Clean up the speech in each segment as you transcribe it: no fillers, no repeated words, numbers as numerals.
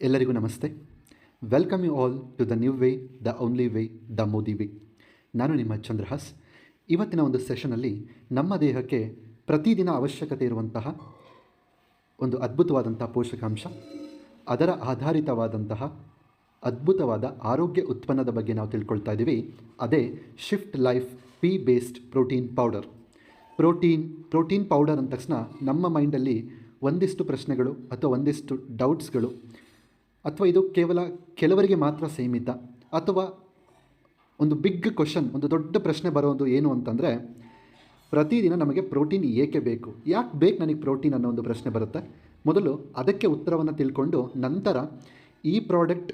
ಎಲ್ಲರಿಗೂ ನಮಸ್ತೆ. Welcome you all to the new way, the only way, the Modi way. ನಾನು ನಿಮ್ಮ ಚಂದ್ರಹಾಸ್. ಇವತ್ತಿನ ಒಂದು ಸೆಷನಲ್ಲಿ ನಮ್ಮ ದೇಹಕ್ಕೆ ಪ್ರತಿದಿನ ಅವಶ್ಯಕತೆ ಇರುವಂತಹ ಒಂದು ಅದ್ಭುತವಾದಂಥ ಪೋಷಕಾಂಶ, ಅದರ ಆಧಾರಿತವಾದಂತಹ ಅದ್ಭುತವಾದ ಆರೋಗ್ಯ ಉತ್ಪನ್ನದ ಬಗ್ಗೆ ನಾವು ತಿಳ್ಕೊಳ್ತಾ ಇದ್ದೀವಿ. ಅದೇ shift Life pea based protein powder. Protein powder ಅಂದ ತಕ್ಷಣ ನಮ್ಮ ಮೈಂಡಲ್ಲಿ ಒಂದಿಷ್ಟು ಪ್ರಶ್ನೆಗಳು ಅಥವಾ ಒಂದಿಷ್ಟು ಡೌಟ್ಸ್ಗಳು, ಅಥವಾ ಇದು ಕೇವಲ ಕೆಲವರಿಗೆ ಮಾತ್ರ ಸೀಮಿತ, ಅಥವಾ ಒಂದು ಬಿಗ್ ಕ್ವಶನ್, ಒಂದು ದೊಡ್ಡ ಪ್ರಶ್ನೆ ಬರೋದು ಏನು ಅಂತಂದರೆ, ಪ್ರತಿದಿನ ನಮಗೆ ಪ್ರೋಟೀನ್ ಏಕೆ ಬೇಕು, ಯಾಕೆ ಬೇಕು ನನಗೆ ಪ್ರೋಟೀನ್ ಅನ್ನೋ ಒಂದು ಪ್ರಶ್ನೆ ಬರುತ್ತೆ. ಮೊದಲು ಅದಕ್ಕೆ ಉತ್ತರವನ್ನು ತಿಳ್ಕೊಂಡು ನಂತರ ಈ ಪ್ರಾಡಕ್ಟ್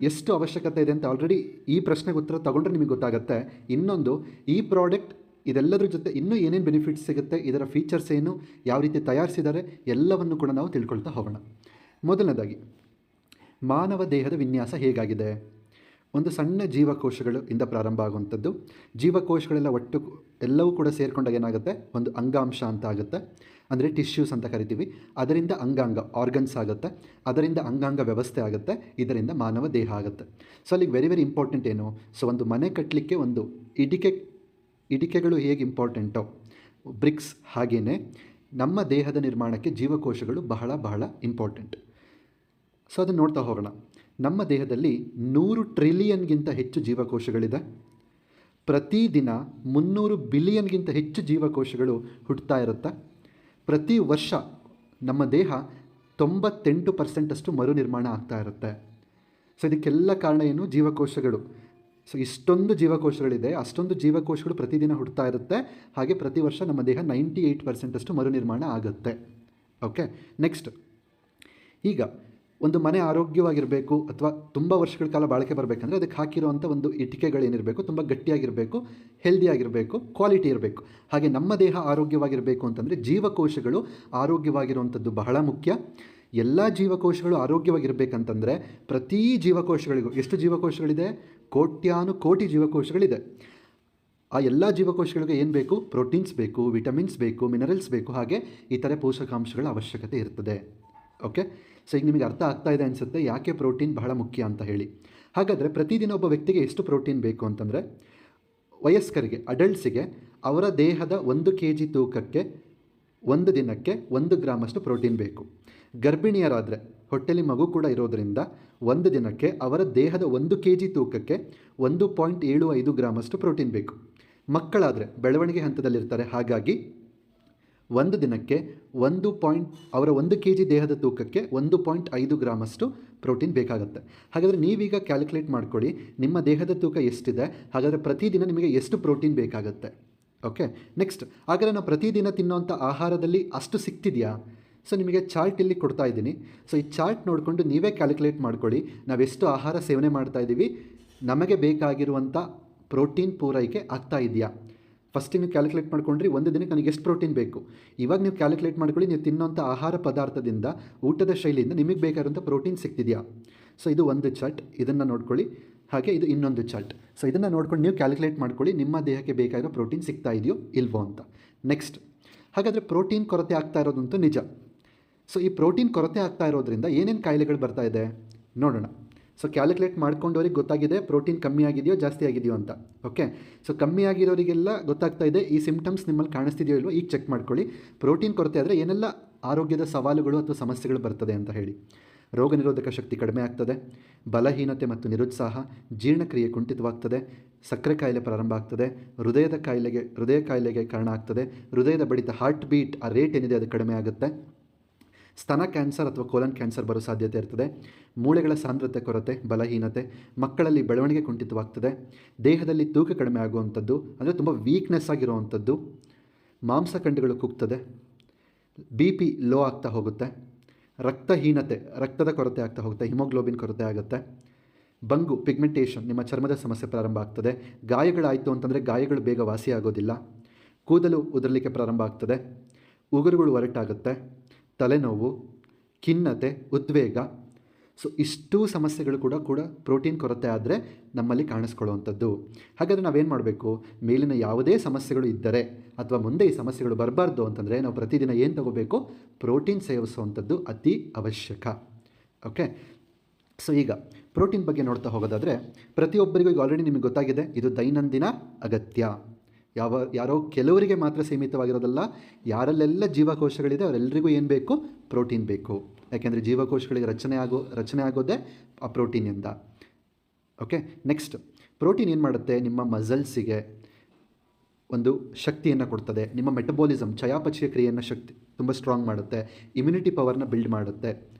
ಎಷ್ಟು ಅವಶ್ಯಕತೆ ಇದೆ ಅಂತ ಆಲ್ರೆಡಿ ಈ ಪ್ರಶ್ನೆಗೆ ಉತ್ತರ ತಗೊಂಡ್ರೆ ನಿಮಗೆ ಗೊತ್ತಾಗುತ್ತೆ. ಇನ್ನೊಂದು, ಈ ಪ್ರಾಡಕ್ಟ್ ಇದೆಲ್ಲದ್ರ ಜೊತೆ ಇನ್ನೂ ಏನೇನು ಬೆನಿಫಿಟ್ಸ್ ಸಿಗುತ್ತೆ, ಇದರ ಫೀಚರ್ಸ್ ಏನು, ಯಾವ ರೀತಿ ತಯಾರಿಸಿದ್ದಾರೆ, ಎಲ್ಲವನ್ನು ಕೂಡ ನಾವು ತಿಳ್ಕೊಳ್ತಾ ಹೋಗೋಣ. ಮೊದಲನೇದಾಗಿ, ಮಾನವ ದೇಹದ ವಿನ್ಯಾಸ ಹೇಗಾಗಿದೆ? ಒಂದು ಸಣ್ಣ ಜೀವಕೋಶಗಳು ಇಂದ ಪ್ರಾರಂಭ ಆಗುವಂಥದ್ದು. ಜೀವಕೋಶಗಳೆಲ್ಲ ಒಟ್ಟು ಎಲ್ಲವೂ ಕೂಡ ಸೇರಿಕೊಂಡಾಗ ಏನಾಗುತ್ತೆ, ಒಂದು ಅಂಗಾಂಶ ಅಂತ ಆಗುತ್ತೆ, ಅಂದರೆ ಟಿಶ್ಯೂಸ್ ಅಂತ ಕರಿತೀವಿ. ಅದರಿಂದ ಅಂಗಾಂಗ ಆರ್ಗನ್ಸ್ ಆಗುತ್ತೆ, ಅದರಿಂದ ಅಂಗಾಂಗ ವ್ಯವಸ್ಥೆ ಆಗುತ್ತೆ, ಇದರಿಂದ ಮಾನವ ದೇಹ ಆಗುತ್ತೆ. ಸೊ ಅಲ್ಲಿಗೆ ವೆರಿ ಇಂಪಾರ್ಟೆಂಟ್ ಏನು? ಸೊ ಒಂದು ಮನೆ ಕಟ್ಟಲಿಕ್ಕೆ ಒಂದು ಇಟಿಕೆಗಳು ಹೇಗೆ ಇಂಪಾರ್ಟೆಂಟೋ, ಬ್ರಿಕ್ಸ್, ಹಾಗೆಯೇ ನಮ್ಮ ದೇಹದ ನಿರ್ಮಾಣಕ್ಕೆ ಜೀವಕೋಶಗಳು ಬಹಳ ಇಂಪಾರ್ಟೆಂಟ್. ಸೊ ಅದನ್ನು ನೋಡ್ತಾ ಹೋಗೋಣ. ನಮ್ಮ ದೇಹದಲ್ಲಿ 100 ಟ್ರಿಲಿಯನ್ಗಿಂತ ಹೆಚ್ಚು ಜೀವಕೋಶಗಳಿದೆ. ಪ್ರತಿದಿನ 300 ಬಿಲಿಯನ್ಗಿಂತ ಹೆಚ್ಚು ಜೀವಕೋಶಗಳು ಹುಟ್ಟುತ್ತಾ ಇರುತ್ತೆ. ಪ್ರತಿ ವರ್ಷ ನಮ್ಮ ದೇಹ 98% ಮರು ನಿರ್ಮಾಣ ಆಗ್ತಾ ಇರುತ್ತೆ. ಸೊ ಇದಕ್ಕೆಲ್ಲ ಕಾರಣ ಏನು? ಜೀವಕೋಶಗಳು. ಸೊ ಇಷ್ಟೊಂದು ಜೀವಕೋಶಗಳಿದೆ, ಅಷ್ಟೊಂದು ಜೀವಕೋಶಗಳು ಪ್ರತಿದಿನ ಹುಟ್ಟುತ್ತಾ ಇರುತ್ತೆ. ಹಾಗೆ ಪ್ರತಿ ವರ್ಷ ನಮ್ಮ ದೇಹ 98% ಮರು ನಿರ್ಮಾಣ ಆಗುತ್ತೆ. ಓಕೆ, ನೆಕ್ಸ್ಟ್, ಈಗ ಒಂದು ಮನೆ ಆರೋಗ್ಯವಾಗಿರಬೇಕು ಅಥವಾ ತುಂಬ ವರ್ಷಗಳ ಕಾಲ ಬಾಳಿಕೆ ಬರಬೇಕಂದ್ರೆ ಅದಕ್ಕೆ ಹಾಕಿರುವಂಥ ಒಂದು ಇಟಿಕೆಗಳೇನಿರಬೇಕು, ತುಂಬ ಗಟ್ಟಿಯಾಗಿರಬೇಕು, ಹೆಲ್ದಿಯಾಗಿರಬೇಕು, ಕ್ವಾಲಿಟಿ ಇರಬೇಕು. ಹಾಗೆ ನಮ್ಮ ದೇಹ ಆರೋಗ್ಯವಾಗಿರಬೇಕು ಅಂತಂದರೆ ಜೀವಕೋಶಗಳು ಆರೋಗ್ಯವಾಗಿರುವಂಥದ್ದು ಬಹಳ ಮುಖ್ಯ. ಎಲ್ಲ ಜೀವಕೋಶಗಳು ಆರೋಗ್ಯವಾಗಿರಬೇಕಂತಂದರೆ ಪ್ರತಿ ಜೀವಕೋಶಗಳಿಗೂ, ಎಷ್ಟು ಜೀವಕೋಶಗಳಿದೆ? ಕೋಟಿ ಜೀವಕೋಶಗಳಿದೆ. ಆ ಎಲ್ಲ ಜೀವಕೋಶಗಳಿಗೆ ಏನು ಬೇಕು? ಪ್ರೋಟೀನ್ಸ್ ಬೇಕು, ವಿಟಮಿನ್ಸ್ ಬೇಕು, ಮಿನರಲ್ಸ್ ಬೇಕು, ಹಾಗೆ ಇತರೆ ಪೋಷಕಾಂಶಗಳ ಅವಶ್ಯಕತೆ ಇರ್ತದೆ. ಓಕೆ, ಸೊ ಈಗ ನಿಮಗೆ ಅರ್ಥ ಆಗ್ತಾ ಇದೆ ಅನಿಸುತ್ತೆ ಯಾಕೆ ಪ್ರೋಟೀನ್ ಬಹಳ ಮುಖ್ಯ ಅಂತ ಹೇಳಿ. ಹಾಗಾದರೆ ಪ್ರತಿದಿನ ಒಬ್ಬ ವ್ಯಕ್ತಿಗೆ ಎಷ್ಟು ಪ್ರೋಟೀನ್ ಬೇಕು ಅಂತಂದರೆ, ವಯಸ್ಕರಿಗೆ, ಅಡಲ್ಟ್ಸಿಗೆ ಅವರ ದೇಹದ 1 kg ತೂಕಕ್ಕೆ ಒಂದು ದಿನಕ್ಕೆ 1 ಗ್ರಾಮಷ್ಟು ಪ್ರೋಟೀನ್ ಬೇಕು. ಗರ್ಭಿಣಿಯರಾದರೆ, ಹೊಟ್ಟೆಲಿ ಮಗು ಕೂಡ ಇರೋದರಿಂದ ಒಂದು ದಿನಕ್ಕೆ ಅವರ ದೇಹದ 1 kg ತೂಕಕ್ಕೆ 1.75 ಗ್ರಾಮಷ್ಟು ಪ್ರೋಟೀನ್ ಬೇಕು. ಮಕ್ಕಳಾದರೆ ಬೆಳವಣಿಗೆ ಹಂತದಲ್ಲಿರ್ತಾರೆ, ಹಾಗಾಗಿ ಒಂದು ದಿನಕ್ಕೆ ಅವರ 1 kg ದೇಹದ ತೂಕಕ್ಕೆ 1.5 ಗ್ರಾಮಷ್ಟು ಪ್ರೋಟೀನ್ ಬೇಕಾಗುತ್ತೆ. ಹಾಗಾದರೆ ನೀವೀಗ ಕ್ಯಾಲ್ಕುಲೇಟ್ ಮಾಡ್ಕೊಳ್ಳಿ, ನಿಮ್ಮ ದೇಹದ ತೂಕ ಎಷ್ಟಿದೆ, ಹಾಗಾದರೆ ಪ್ರತಿದಿನ ನಿಮಗೆ ಎಷ್ಟು ಪ್ರೋಟೀನ್ ಬೇಕಾಗುತ್ತೆ. ಓಕೆ, ನೆಕ್ಸ್ಟ್, ಹಾಗಾದರೆ ನಾವು ಪ್ರತಿದಿನ ತಿನ್ನೋಂಥ ಆಹಾರದಲ್ಲಿ ಅಷ್ಟು ಸಿಗ್ತಿದೆಯಾ? ಸೊ ನಿಮಗೆ ಚಾರ್ಟ್ ಇಲ್ಲಿ ಕೊಡ್ತಾ ಇದ್ದೀನಿ. ಸೊ ಈ ಚಾರ್ಟ್ ನೋಡಿಕೊಂಡು ನೀವೇ ಕ್ಯಾಲ್ಕುಲೇಟ್ ಮಾಡ್ಕೊಳ್ಳಿ, ನಾವೆಷ್ಟು ಆಹಾರ ಸೇವನೆ ಮಾಡ್ತಾ ಇದ್ದೀವಿ, ನಮಗೆ ಬೇಕಾಗಿರುವಂಥ ಪ್ರೋಟೀನ್ ಪೂರೈಕೆ ಆಗ್ತಾ ಇದೆಯಾ. ಫಸ್ಟಿಗೆ ನೀವು ಕ್ಯಾಲ್ಕುಲೇಟ್ ಮಾಡ್ಕೊಂಡ್ರಿ, ಒಂದು ದಿನಕ್ಕೆ ನನಗೆ ಎಷ್ಟು ಪ್ರೋಟೀನ್ ಬೇಕು. ಇವಾಗ ನೀವು ಕ್ಯಾಲ್ಕುಲೇಟ್ ಮಾಡ್ಕೊಳ್ಳಿ, ನೀವು ತಿನ್ನೋಂಥ ಆಹಾರ ಪದಾರ್ಥದಿಂದ, ಊಟದ ಶೈಲಿಯಿಂದ ನಿಮಗೆ ಬೇಕಾಗಿರುವಂಥ ಪ್ರೋಟೀನ್ ಸಿಗ್ತಿದೆಯಾ. ಸೊ ಇದು ಒಂದು ಚಾರ್ಟ್, ಇದನ್ನು ನೋಡ್ಕೊಳ್ಳಿ. ಹಾಗೆ ಇದು ಇನ್ನೊಂದು ಚಾರ್ಟ್. ಸೊ ಇದನ್ನು ನೋಡ್ಕೊಂಡು ನೀವು ಕ್ಯಾಲ್ಕುಲೇಟ್ ಮಾಡ್ಕೊಳ್ಳಿ, ನಿಮ್ಮ ದೇಹಕ್ಕೆ ಬೇಕಾಗಿರೋ ಪ್ರೋಟೀನ್ ಸಿಗ್ತಾ ಇದೆಯೋ ಇಲ್ವೋ ಅಂತ. ನೆಕ್ಸ್ಟ್, ಹಾಗಾದರೆ ಪ್ರೋಟೀನ್ ಕೊರತೆ ಆಗ್ತಾ ಇರೋದಂತೂ ನಿಜ. ಸೊ ಈ ಪ್ರೋಟೀನ್ ಕೊರತೆ ಆಗ್ತಾ ಇರೋದ್ರಿಂದ ಏನೇನು ಕಾಯಿಲೆಗಳು ಬರ್ತಾ ಇದೆ ನೋಡೋಣ. ಸೊ ಕ್ಯಾಲ್ಕುಲೇಟ್ ಮಾಡ್ಕೊಂಡವ್ರಿಗೆ ಗೊತ್ತಾಗಿದೆ ಪ್ರೋಟೀನ್ ಕಮ್ಮಿ ಆಗಿದೆಯೋ ಜಾಸ್ತಿ ಆಗಿದೆಯೋ ಅಂತ. ಓಕೆ, ಸೊ ಕಮ್ಮಿ ಆಗಿರೋರಿಗೆಲ್ಲ ಗೊತ್ತಾಗ್ತಾ ಇದೆ, ಈ ಸಿಮ್ಟಮ್ಸ್ ನಿಮ್ಮಲ್ಲಿ ಕಾಣಿಸ್ತಿದೆಯೋ ಇಲ್ವೋ ಈಗ ಚೆಕ್ ಮಾಡ್ಕೊಳ್ಳಿ. ಪ್ರೋಟೀನ್ ಕೊರತೆ ಆದರೆ ಏನೆಲ್ಲ ಆರೋಗ್ಯದ ಸವಾಲುಗಳು ಅಥವಾ ಸಮಸ್ಯೆಗಳು ಬರ್ತದೆ ಅಂತ ಹೇಳಿ. ರೋಗ ನಿರೋಧಕ ಶಕ್ತಿ ಕಡಿಮೆ ಆಗ್ತದೆ, ಬಲಹೀನತೆ ಮತ್ತು ನಿರುತ್ಸಾಹ, ಜೀರ್ಣಕ್ರಿಯೆ ಕುಂಠಿತವಾಗ್ತದೆ, ಸಕ್ಕರೆ ಕಾಯಿಲೆ ಪ್ರಾರಂಭ ಆಗ್ತದೆ, ಹೃದಯ ಕಾಯಿಲೆಗೆ ಕಾರಣ ಆಗ್ತದೆ, ಹೃದಯದ ಬಡಿತ, ಹಾರ್ಟ್ ಬೀಟ್, ಆ ರೇಟ್ ಏನಿದೆ ಅದು ಕಡಿಮೆ ಆಗುತ್ತೆ, ಸ್ತನ ಕ್ಯಾನ್ಸರ್ ಅಥವಾ ಕೋಲನ್ ಕ್ಯಾನ್ಸರ್ ಬರೋ ಸಾಧ್ಯತೆ ಇರ್ತದೆ, ಮೂಳೆಗಳ ಸಾಂದ್ರತೆ ಕೊರತೆ, ಬಲಹೀನತೆ, ಮಕ್ಕಳಲ್ಲಿ ಬೆಳವಣಿಗೆ ಕುಂಠಿತವಾಗ್ತದೆ, ದೇಹದಲ್ಲಿ ತೂಕ ಕಡಿಮೆ ಆಗುವಂಥದ್ದು, ಅಂದರೆ ತುಂಬ ವೀಕ್ನೆಸ್ ಆಗಿರುವಂಥದ್ದು, ಮಾಂಸಖಂಡಗಳು ಕುಗ್ತದೆ, BP ಲೋ ಆಗ್ತಾ ಹೋಗುತ್ತೆ, ರಕ್ತಹೀನತೆ, ರಕ್ತದ ಕೊರತೆ ಆಗ್ತಾ ಹೋಗುತ್ತೆ, ಹಿಮೋಗ್ಲೋಬಿನ್ ಕೊರತೆ ಆಗುತ್ತೆ, ಬಂಗು, ಪಿಗ್ಮೆಂಟೇಷನ್, ನಿಮ್ಮ ಚರ್ಮದ ಸಮಸ್ಯೆ ಪ್ರಾರಂಭ ಆಗ್ತದೆ, ಗಾಯಗಳಾಯಿತು ಅಂತಂದರೆ ಗಾಯಗಳು ಬೇಗ ವಾಸಿ ಆಗೋದಿಲ್ಲ, ಕೂದಲು ಉದುರಲಿಕ್ಕೆ ಪ್ರಾರಂಭ ಆಗ್ತದೆ, ಉಗುರುಗಳು ಒರಟಾಗುತ್ತೆ, ತಲೆನೋವು, ಖಿನ್ನತೆ, ಉದ್ವೇಗ. ಸೊ ಇಷ್ಟೂ ಸಮಸ್ಯೆಗಳು ಕೂಡ ಪ್ರೋಟೀನ್ ಕೊರತೆ ಆದರೆ ನಮ್ಮಲ್ಲಿ ಕಾಣಿಸ್ಕೊಳ್ಳುವಂಥದ್ದು. ಹಾಗಾದರೆ ನಾವೇನು ಮಾಡಬೇಕು? ಮೇಲಿನ ಯಾವುದೇ ಸಮಸ್ಯೆಗಳು ಇದ್ದರೆ ಅಥವಾ ಮುಂದೆ ಈ ಸಮಸ್ಯೆಗಳು ಬರಬಾರ್ದು ಅಂತಂದರೆ ನಾವು ಪ್ರತಿದಿನ ಏನು ತಗೋಬೇಕು? ಪ್ರೋಟೀನ್ ಸೇವಿಸುವಂಥದ್ದು ಅತಿ ಅವಶ್ಯಕ. ಓಕೆ. ಸೊ ಈಗ ಪ್ರೋಟೀನ್ ಬಗ್ಗೆ ನೋಡ್ತಾ ಹೋಗೋದಾದರೆ, ಪ್ರತಿಯೊಬ್ಬರಿಗೂ ಈಗ ಆಲ್ರೆಡಿ ನಿಮಗೆ ಗೊತ್ತಾಗಿದೆ, ಇದು ದೈನಂದಿನ ಅಗತ್ಯ. ಯಾರೋ ಕೆಲವರಿಗೆ ಮಾತ್ರ ಸೀಮಿತವಾಗಿರೋದಲ್ಲ. ಯಾರಲ್ಲೆಲ್ಲ ಜೀವಕೋಶಗಳಿದೆ ಅವರೆಲ್ಲರಿಗೂ ಏನು ಬೇಕು? ಪ್ರೋಟೀನ್ ಬೇಕು. ಯಾಕೆಂದರೆ ಜೀವಕೋಶಗಳಿಗೆ ರಚನೆ ಆಗೋದೇ ಆ ಪ್ರೋಟೀನಿಂದ. ಓಕೆ. ನೆಕ್ಸ್ಟ್, ಪ್ರೋಟೀನ್ ಏನು ಮಾಡುತ್ತೆ? ನಿಮ್ಮ ಮಸಲ್ಸಿಗೆ ಒಂದು ಶಕ್ತಿಯನ್ನು ಕೊಡ್ತದೆ. ನಿಮ್ಮ ಮೆಟಬಾಲಿಸಮ್, ಚಯಾಪಚಯ ಕ್ರಿಯೆಯನ್ನು ತುಂಬ ಸ್ಟ್ರಾಂಗ್ ಮಾಡುತ್ತೆ. ಇಮ್ಯುನಿಟಿ ಪವರ್ನ ಬಿಲ್ಡ್ ಮಾಡುತ್ತೆ.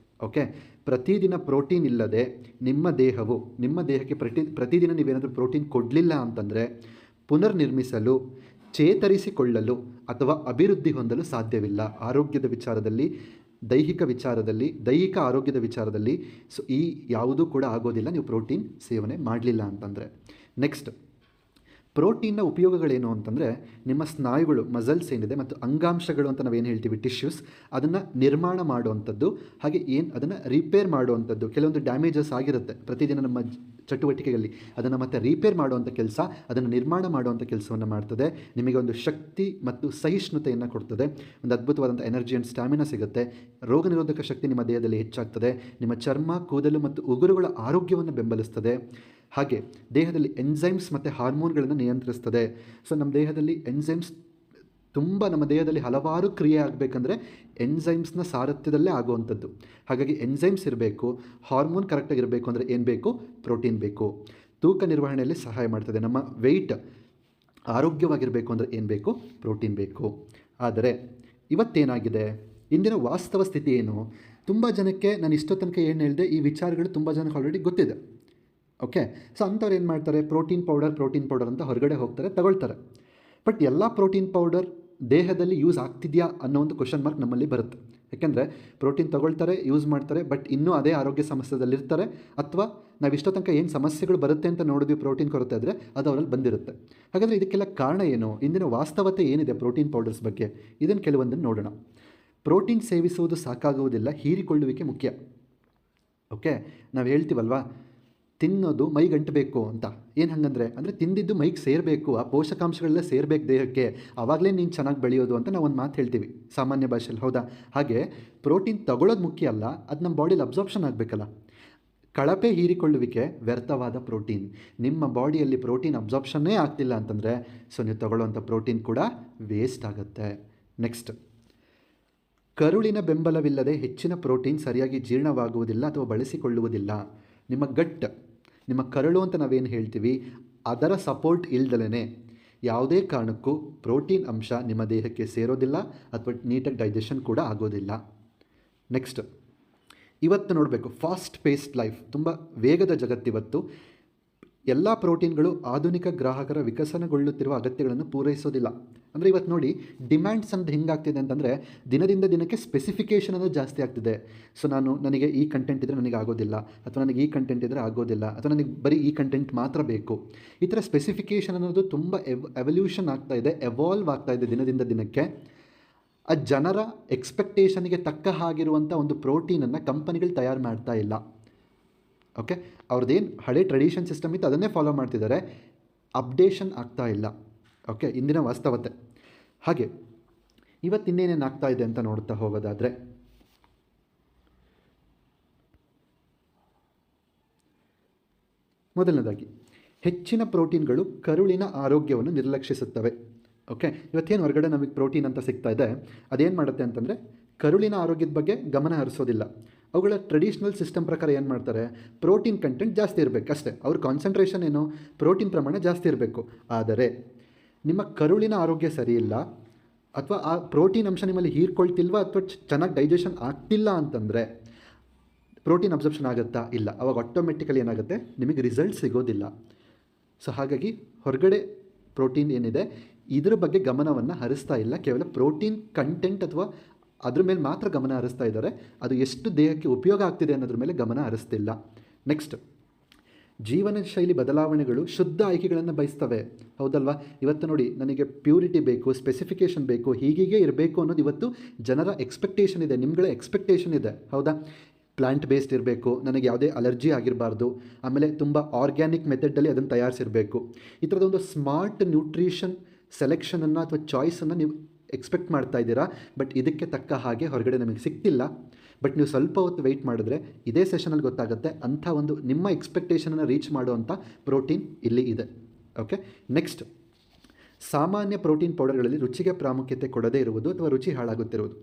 ಓಕೆ. ಪ್ರತಿದಿನ ಪ್ರೋಟೀನ್ ಇಲ್ಲದೆ ನಿಮ್ಮ ದೇಹಕ್ಕೆ ಪ್ರತಿದಿನ ನೀವೇನಾದರೂ ಪ್ರೋಟೀನ್ ಕೊಡಲಿಲ್ಲ ಅಂತಂದರೆ ಪುನರ್ನಿರ್ಮಿಸಲು, ಚೇತರಿಸಿಕೊಳ್ಳಲು ಅಥವಾ ಅಭಿವೃದ್ಧಿ ಹೊಂದಲು ಸಾಧ್ಯವಿಲ್ಲ. ಆರೋಗ್ಯದ ವಿಚಾರದಲ್ಲಿ, ದೈಹಿಕ ಆರೋಗ್ಯದ ವಿಚಾರದಲ್ಲಿ ಸೊ ಈ ಯಾವುದೂ ಕೂಡ ಆಗೋದಿಲ್ಲ ನೀವು ಪ್ರೋಟೀನ್ ಸೇವನೆ ಮಾಡಲಿಲ್ಲ ಅಂತಂದರೆ. ನೆಕ್ಸ್ಟ್, ಪ್ರೋಟೀನ್ನ ಉಪಯೋಗಗಳೇನು ಅಂತಂದರೆ, ನಿಮ್ಮ ಸ್ನಾಯುಗಳು, ಮಸಲ್ಸ್ ಏನಿದೆ ಮತ್ತು ಅಂಗಾಂಶಗಳು ಅಂತ ನಾವೇನು ಹೇಳ್ತೀವಿ, ಟಿಶ್ಯೂಸ್, ಅದನ್ನು ನಿರ್ಮಾಣ ಮಾಡುವಂಥದ್ದು, ಹಾಗೆ ಅದನ್ನು ರಿಪೇರ್ ಮಾಡುವಂಥದ್ದು. ಕೆಲವೊಂದು ಡ್ಯಾಮೇಜಸ್ ಆಗಿರುತ್ತೆ ಪ್ರತಿದಿನ ನಮ್ಮ ಚಟುವಟಿಕೆಯಲ್ಲಿ, ಅದನ್ನು ಮತ್ತೆ ರಿಪೇರ್ ಮಾಡುವಂಥ ಕೆಲಸ, ಅದನ್ನು ನಿರ್ಮಾಣ ಮಾಡುವಂಥ ಕೆಲಸವನ್ನು ಮಾಡ್ತದೆ. ನಿಮಗೆ ಒಂದು ಶಕ್ತಿ ಮತ್ತು ಸಹಿಷ್ಣುತೆಯನ್ನು ಕೊಡ್ತದೆ. ಒಂದು ಅದ್ಭುತವಾದಂಥ ಎನರ್ಜಿ ಆ್ಯಂಡ್ ಸ್ಟ್ಯಾಮಿನಾ ಸಿಗುತ್ತೆ. ರೋಗ ನಿರೋಧಕ ಶಕ್ತಿ ನಿಮ್ಮ ದೇಹದಲ್ಲಿ ಹೆಚ್ಚಾಗ್ತದೆ. ನಿಮ್ಮ ಚರ್ಮ, ಕೂದಲು ಮತ್ತು ಉಗುರುಗಳ ಆರೋಗ್ಯವನ್ನು ಬೆಂಬಲಿಸ್ತದೆ. ಹಾಗೆ ದೇಹದಲ್ಲಿ ಎಂಜೈಮ್ಸ್ ಮತ್ತು ಹಾರ್ಮೋನ್ಗಳನ್ನು ನಿಯಂತ್ರಿಸ್ತದೆ. ಸೊ ನಮ್ಮ ದೇಹದಲ್ಲಿ ನಮ್ಮ ದೇಹದಲ್ಲಿ ಹಲವಾರು ಕ್ರಿಯೆ ಆಗಬೇಕಂದ್ರೆ ಎಂಜೈಮ್ಸ್ನ ಸಾರಥ್ಯದಲ್ಲೇ ಆಗುವಂಥದ್ದು. ಹಾಗಾಗಿ ಎಂಜೈಮ್ಸ್ ಇರಬೇಕು. ಹಾರ್ಮೋನ್ ಕರೆಕ್ಟಾಗಿರಬೇಕು ಅಂದರೆ ಏನು ಬೇಕು? ಪ್ರೋಟೀನ್ ಬೇಕು. ತೂಕ ನಿರ್ವಹಣೆಯಲ್ಲಿ ಸಹಾಯ ಮಾಡ್ತದೆ. ನಮ್ಮ ವೆಯ್ಟ್ ಆರೋಗ್ಯವಾಗಿರಬೇಕು ಅಂದರೆ ಏನು ಬೇಕು? ಪ್ರೋಟೀನ್ ಬೇಕು. ಆದರೆ ಇವತ್ತೇನಾಗಿದೆ, ಇಂದಿನ ವಾಸ್ತವ ಸ್ಥಿತಿ ಏನು? ತುಂಬ ಜನಕ್ಕೆ ನಾನು ಇಷ್ಟೋ ತನಕ ಏನು ಹೇಳಿದೆ, ಈ ವಿಚಾರಗಳು ತುಂಬ ಜನಕ್ಕೆ ಆಲ್ರೆಡಿ ಗೊತ್ತಿದೆ. ಓಕೆ. ಸೊ ಅಂಥವ್ರು ಏನು ಮಾಡ್ತಾರೆ? ಪ್ರೋಟೀನ್ ಪೌಡರ್ ಅಂತ ಹೊರಗಡೆ ಹೋಗ್ತಾರೆ, ತಗೊಳ್ತಾರೆ. ಬಟ್ ಎಲ್ಲ ಪ್ರೋಟೀನ್ ಪೌಡರ್ ದೇಹದಲ್ಲಿ ಯೂಸ್ ಆಗ್ತಿದೆಯಾ ಅನ್ನೋ ಒಂದು ಕ್ವಶನ್ ಮಾರ್ಕ್ ನಮ್ಮಲ್ಲಿ ಬರುತ್ತೆ. ಯಾಕೆಂದರೆ ಪ್ರೋಟೀನ್ ತಗೊಳ್ತಾರೆ, ಯೂಸ್ ಮಾಡ್ತಾರೆ, ಬಟ್ ಇನ್ನೂ ಅದೇ ಆರೋಗ್ಯ ಸಮಸ್ಯೆದಲ್ಲಿರ್ತಾರೆ. ಅಥವಾ ನಾವು ಇಷ್ಟೋ ತನಕ ಏನು ಸಮಸ್ಯೆಗಳು ಬರುತ್ತೆ ಅಂತ ನೋಡಿದ್ವಿ ಪ್ರೋಟೀನ್ ಕೊರತೆ ಆದರೆ, ಅದು ಅವರಲ್ಲಿ ಬಂದಿರುತ್ತೆ. ಹಾಗಾದರೆ ಇದಕ್ಕೆಲ್ಲ ಕಾರಣ ಏನು? ಇಂದಿನ ವಾಸ್ತವತೆ ಏನಿದೆ ಪ್ರೋಟೀನ್ ಪೌಡರ್ಸ್ ಬಗ್ಗೆ? ಇದನ್ನು ಕೆಲವೊಂದನ್ನು ನೋಡೋಣ. ಪ್ರೋಟೀನ್ ಸೇವಿಸುವುದು ಸಾಕಾಗುವುದಿಲ್ಲ, ಹೀರಿಕೊಳ್ಳುವಿಕೆ ಮುಖ್ಯ. ಓಕೆ. ನಾವು ಹೇಳ್ತೀವಲ್ವಾ, ತಿನ್ನೋದು ಮೈಗಂಟಬೇಕು ಅಂತ. ಏನು ಅಂದರೆ ತಿಂದಿದ್ದು ಮೈಗೆ ಸೇರಬೇಕು, ಆ ಪೋಷಕಾಂಶಗಳೆಲ್ಲ ಸೇರಬೇಕು ದೇಹಕ್ಕೆ, ಆವಾಗಲೇ ನೀನು ಚೆನ್ನಾಗಿ ಬೆಳೆಯೋದು ಅಂತ ನಾವು ಒಂದು ಮಾತು ಹೇಳ್ತೀವಿ ಸಾಮಾನ್ಯ ಭಾಷೆಯಲ್ಲಿ, ಹೌದಾ? ಹಾಗೆ ಪ್ರೋಟೀನ್ ತಗೊಳ್ಳೋದು ಮುಖ್ಯ ಅಲ್ಲ, ಅದು ನಮ್ಮ ಬಾಡಿಲಿ ಅಬ್ಸಾರ್ಪ್ಷನ್ ಆಗಬೇಕಲ್ಲ. ಕಳಪೆ ಹೀರಿಕೊಳ್ಳುವಿಕೆ ವ್ಯರ್ಥವಾದ ಪ್ರೋಟೀನ್. ನಿಮ್ಮ ಬಾಡಿಯಲ್ಲಿ ಪ್ರೋಟೀನ್ ಅಬ್ಸಾರ್ಪ್ಷನ್ನೇ ಆಗ್ತಿಲ್ಲ ಅಂತಂದರೆ ಸೊ ನೀವು ತಗೊಳ್ಳುವಂಥ ಪ್ರೋಟೀನ್ ಕೂಡ ವೇಸ್ಟ್ ಆಗುತ್ತೆ. ನೆಕ್ಸ್ಟ್, ಕರುಳಿನ ಬೆಂಬಲವಿಲ್ಲದೆ ಹೆಚ್ಚಿನ ಪ್ರೋಟೀನ್ ಸರಿಯಾಗಿ ಜೀರ್ಣವಾಗುವುದಿಲ್ಲ ಅಥವಾ ಬಳಸಿಕೊಳ್ಳುವುದಿಲ್ಲ. ನಿಮ್ಮ ಕರಳು ಅಂತ ನಾವೇನು ಹೇಳ್ತೀವಿ, ಅದರ ಸಪೋರ್ಟ್ ಇಲ್ದಲೇ ಯಾವುದೇ ಕಾರಣಕ್ಕೂ ಪ್ರೋಟೀನ್ ಅಂಶ ನಿಮ್ಮ ದೇಹಕ್ಕೆ ಸೇರೋದಿಲ್ಲ ಅಥವಾ ನೀಟಾಗಿ ಡೈಜೆಷನ್ ಕೂಡ ಆಗೋದಿಲ್ಲ. ನೆಕ್ಸ್ಟ್, ಇವತ್ತು ನೋಡಬೇಕು, ಫಾಸ್ಟ್ ಪೇಸ್ಡ್ ಲೈಫ್, ತುಂಬ ವೇಗದ ಜಗತ್ತಿವತ್ತು. ಎಲ್ಲ ಪ್ರೋಟೀನ್ಗಳು ಆಧುನಿಕ ಗ್ರಾಹಕರ ವಿಕಸನಗೊಳ್ಳುತ್ತಿರುವ ಅಗತ್ಯಗಳನ್ನು ಪೂರೈಸೋದಿಲ್ಲ. ಅಂದರೆ ಇವತ್ತು ನೋಡಿ, ಡಿಮ್ಯಾಂಡ್ಸ್ ಅಂತ ಹೆಂಗಾಗ್ತಿದೆ ಅಂತಂದರೆ, ದಿನದಿಂದ ದಿನಕ್ಕೆ ಸ್ಪೆಸಿಫಿಕೇಷನ್ ಅನ್ನೋದು ಜಾಸ್ತಿ ಆಗ್ತಿದೆ. ಸೊ ನನಗೆ ಈ ಕಂಟೆಂಟ್ ಇದ್ದರೆ ನನಗೆ ಆಗೋದಿಲ್ಲ, ಅಥವಾ ನನಗೆ ಈ ಕಂಟೆಂಟ್ ಇದ್ದರೆ ಆಗೋದಿಲ್ಲ, ಅಥವಾ ನನಗೆ ಬರೀ ಈ ಕಂಟೆಂಟ್ ಮಾತ್ರ ಬೇಕು. ಈ ಥರ ಸ್ಪೆಸಿಫಿಕೇಷನ್ ಅನ್ನೋದು ತುಂಬ ಎವಲ್ಯೂಷನ್ ಎವಾಲ್ವ್ ಆಗ್ತಾ ಇದೆ ದಿನದಿಂದ ದಿನಕ್ಕೆ. ಆ ಜನರ ಎಕ್ಸ್ಪೆಕ್ಟೇಷನ್ಗೆ ತಕ್ಕ ಹಾಗಿರುವಂಥ ಒಂದು ಪ್ರೋಟೀನನ್ನು ಕಂಪನಿಗಳು ತಯಾರು ಮಾಡ್ತಾ ಇಲ್ಲ. ಓಕೆ. ಅವ್ರದ್ದೇನು ಹಳೆ ಟ್ರೆಡಿಷನ್ ಸಿಸ್ಟಮ್ ಇತ್ತು ಅದನ್ನೇ ಫಾಲೋ ಮಾಡ್ತಿದ್ದಾರೆ, ಅಪ್ಡೇಷನ್ ಆಗ್ತಾ ಇಲ್ಲ. ಓಕೆ. ಇಂದಿನ ವಾಸ್ತವತೆ ಹಾಗೆ. ಇವತ್ತಿನ್ನೇನೇನು ಆಗ್ತಾ ಇದೆ ಅಂತ ನೋಡ್ತಾ ಹೋಗೋದಾದರೆ, ಮೊದಲನೇದಾಗಿ ಹೆಚ್ಚಿನ ಪ್ರೋಟೀನ್ಗಳು ಕರುಳಿನ ಆರೋಗ್ಯವನ್ನು ನಿರ್ಲಕ್ಷಿಸುತ್ತವೆ. ಓಕೆ. ಇವತ್ತೇನು ಹೊರಗಡೆ ನಮಗೆ ಪ್ರೋಟೀನ್ ಅಂತ ಸಿಗ್ತಾ ಇದೆ, ಅದೇನು ಮಾಡುತ್ತೆ ಅಂತಂದರೆ ಕರುಳಿನ ಆರೋಗ್ಯದ ಬಗ್ಗೆ ಗಮನ ಹರಿಸೋದಿಲ್ಲ. ಅವುಗಳ ಟ್ರೆಡಿಷ್ನಲ್ ಸಿಸ್ಟಮ್ ಪ್ರಕಾರ ಏನು ಮಾಡ್ತಾರೆ, ಪ್ರೋಟೀನ್ ಕಂಟೆಂಟ್ ಜಾಸ್ತಿ ಇರಬೇಕು ಅಷ್ಟೇ, ಅವ್ರ ಕಾನ್ಸಂಟ್ರೇಷನ್ ಏನು, ಪ್ರೋಟೀನ್ ಪ್ರಮಾಣ ಜಾಸ್ತಿ ಇರಬೇಕು. ಆದರೆ ನಿಮ್ಮ ಕರುಳಿನ ಆರೋಗ್ಯ ಸರಿಯಿಲ್ಲ, ಅಥವಾ ಆ ಪ್ರೋಟೀನ್ ಅಂಶ ನಿಮ್ಮಲ್ಲಿ ಹೀರ್ಕೊಳ್ತಿಲ್ವ, ಅಥವಾ ಚೆನ್ನಾಗಿ ಡೈಜೆಷನ್ ಆಗ್ತಿಲ್ಲ ಅಂತಂದರೆ ಪ್ರೋಟೀನ್ ಅಬ್ಸರ್ಪ್ಷನ್ ಆಗುತ್ತಾ? ಇಲ್ಲ. ಅವಾಗ ಆಟೋಮೆಟಿಕಲಿ ಏನಾಗುತ್ತೆ, ನಿಮಗೆ ರಿಸಲ್ಟ್ ಸಿಗೋದಿಲ್ಲ. ಸೊ ಹಾಗಾಗಿ ಹೊರಗಡೆ ಪ್ರೋಟೀನ್ ಏನಿದೆ ಇದ್ರ ಬಗ್ಗೆ ಗಮನವನ್ನು ಹರಿಸ್ತಾ ಇಲ್ಲ, ಕೇವಲ ಪ್ರೋಟೀನ್ ಕಂಟೆಂಟ್ ಅಥವಾ ಅದ್ರ ಮೇಲೆ ಮಾತ್ರ ಗಮನ ಹರಿಸ್ತಾ ಇದ್ದಾರೆ. ಅದು ಎಷ್ಟು ದೇಹಕ್ಕೆ ಉಪಯೋಗ ಆಗ್ತಿದೆ ಅನ್ನೋದ್ರ ಮೇಲೆ ಗಮನ ಹರಿಸ್ತಿಲ್ಲ. ನೆಕ್ಸ್ಟ್, ಜೀವನ ಶೈಲಿ ಬದಲಾವಣೆಗಳು ಶುದ್ಧ ಆಯ್ಕೆಗಳನ್ನು ಬಯಸ್ತವೆ, ಹೌದಲ್ವಾ? ಇವತ್ತು ನೋಡಿ, ನನಗೆ ಪ್ಯೂರಿಟಿ ಬೇಕು, ಸ್ಪೆಸಿಫಿಕೇಷನ್ ಬೇಕು, ಹೀಗೀಗೆ ಇರಬೇಕು ಅನ್ನೋದು ಇವತ್ತು ಜನರ ಎಕ್ಸ್ಪೆಕ್ಟೇಷನ್ ಇದೆ, ನಿಮ್ಗಳ ಎಕ್ಸ್ಪೆಕ್ಟೇಷನ್ ಇದೆ, ಹೌದಾ? ಪ್ಲ್ಯಾಂಟ್ ಬೇಸ್ಡ್ ಇರಬೇಕು, ನನಗೆ ಯಾವುದೇ ಅಲರ್ಜಿ ಆಗಿರಬಾರ್ದು, ಆಮೇಲೆ ತುಂಬ ಆರ್ಗ್ಯಾನಿಕ್ ಮೆಥಡಲ್ಲಿ ಅದನ್ನು ತಯಾರಿಸಿರಬೇಕು. ಈ ಥರದ ಒಂದು ಸ್ಮಾರ್ಟ್ ನ್ಯೂಟ್ರಿಷನ್ ಸೆಲೆಕ್ಷನನ್ನು ಅಥವಾ ಚಾಯ್ಸನ್ನು ನೀವು ಎಕ್ಸ್ಪೆಕ್ಟ್ ಮಾಡ್ತಾ ಇದ್ದೀರಾ. ಬಟ್ ಇದಕ್ಕೆ ತಕ್ಕ ಹಾಗೆ ಹೊರಗಡೆ ನಮಗೆ ಸಿಗ್ತಿಲ್ಲ. ಬಟ್ ನೀವು ಸ್ವಲ್ಪ ಹೊತ್ತು ವೆಯ್ಟ್ ಮಾಡಿದ್ರೆ ಇದೇ ಸೆಷನಲ್ಲಿ ಗೊತ್ತಾಗುತ್ತೆ ಅಂಥ ಒಂದು ನಿಮ್ಮ ಎಕ್ಸ್ಪೆಕ್ಟೇಷನನ್ನು ರೀಚ್ ಮಾಡುವಂಥ ಪ್ರೋಟೀನ್ ಇಲ್ಲಿ ಇದೆ. ಓಕೆ, ನೆಕ್ಸ್ಟ್, ಸಾಮಾನ್ಯ ಪ್ರೋಟೀನ್ ಪೌಡರ್ಗಳಲ್ಲಿ ರುಚಿಗೆ ಪ್ರಾಮುಖ್ಯತೆ ಕೊಡದೇ ಇರುವುದು ಅಥವಾ ರುಚಿ ಹಾಳಾಗುತ್ತಿರುವುದು.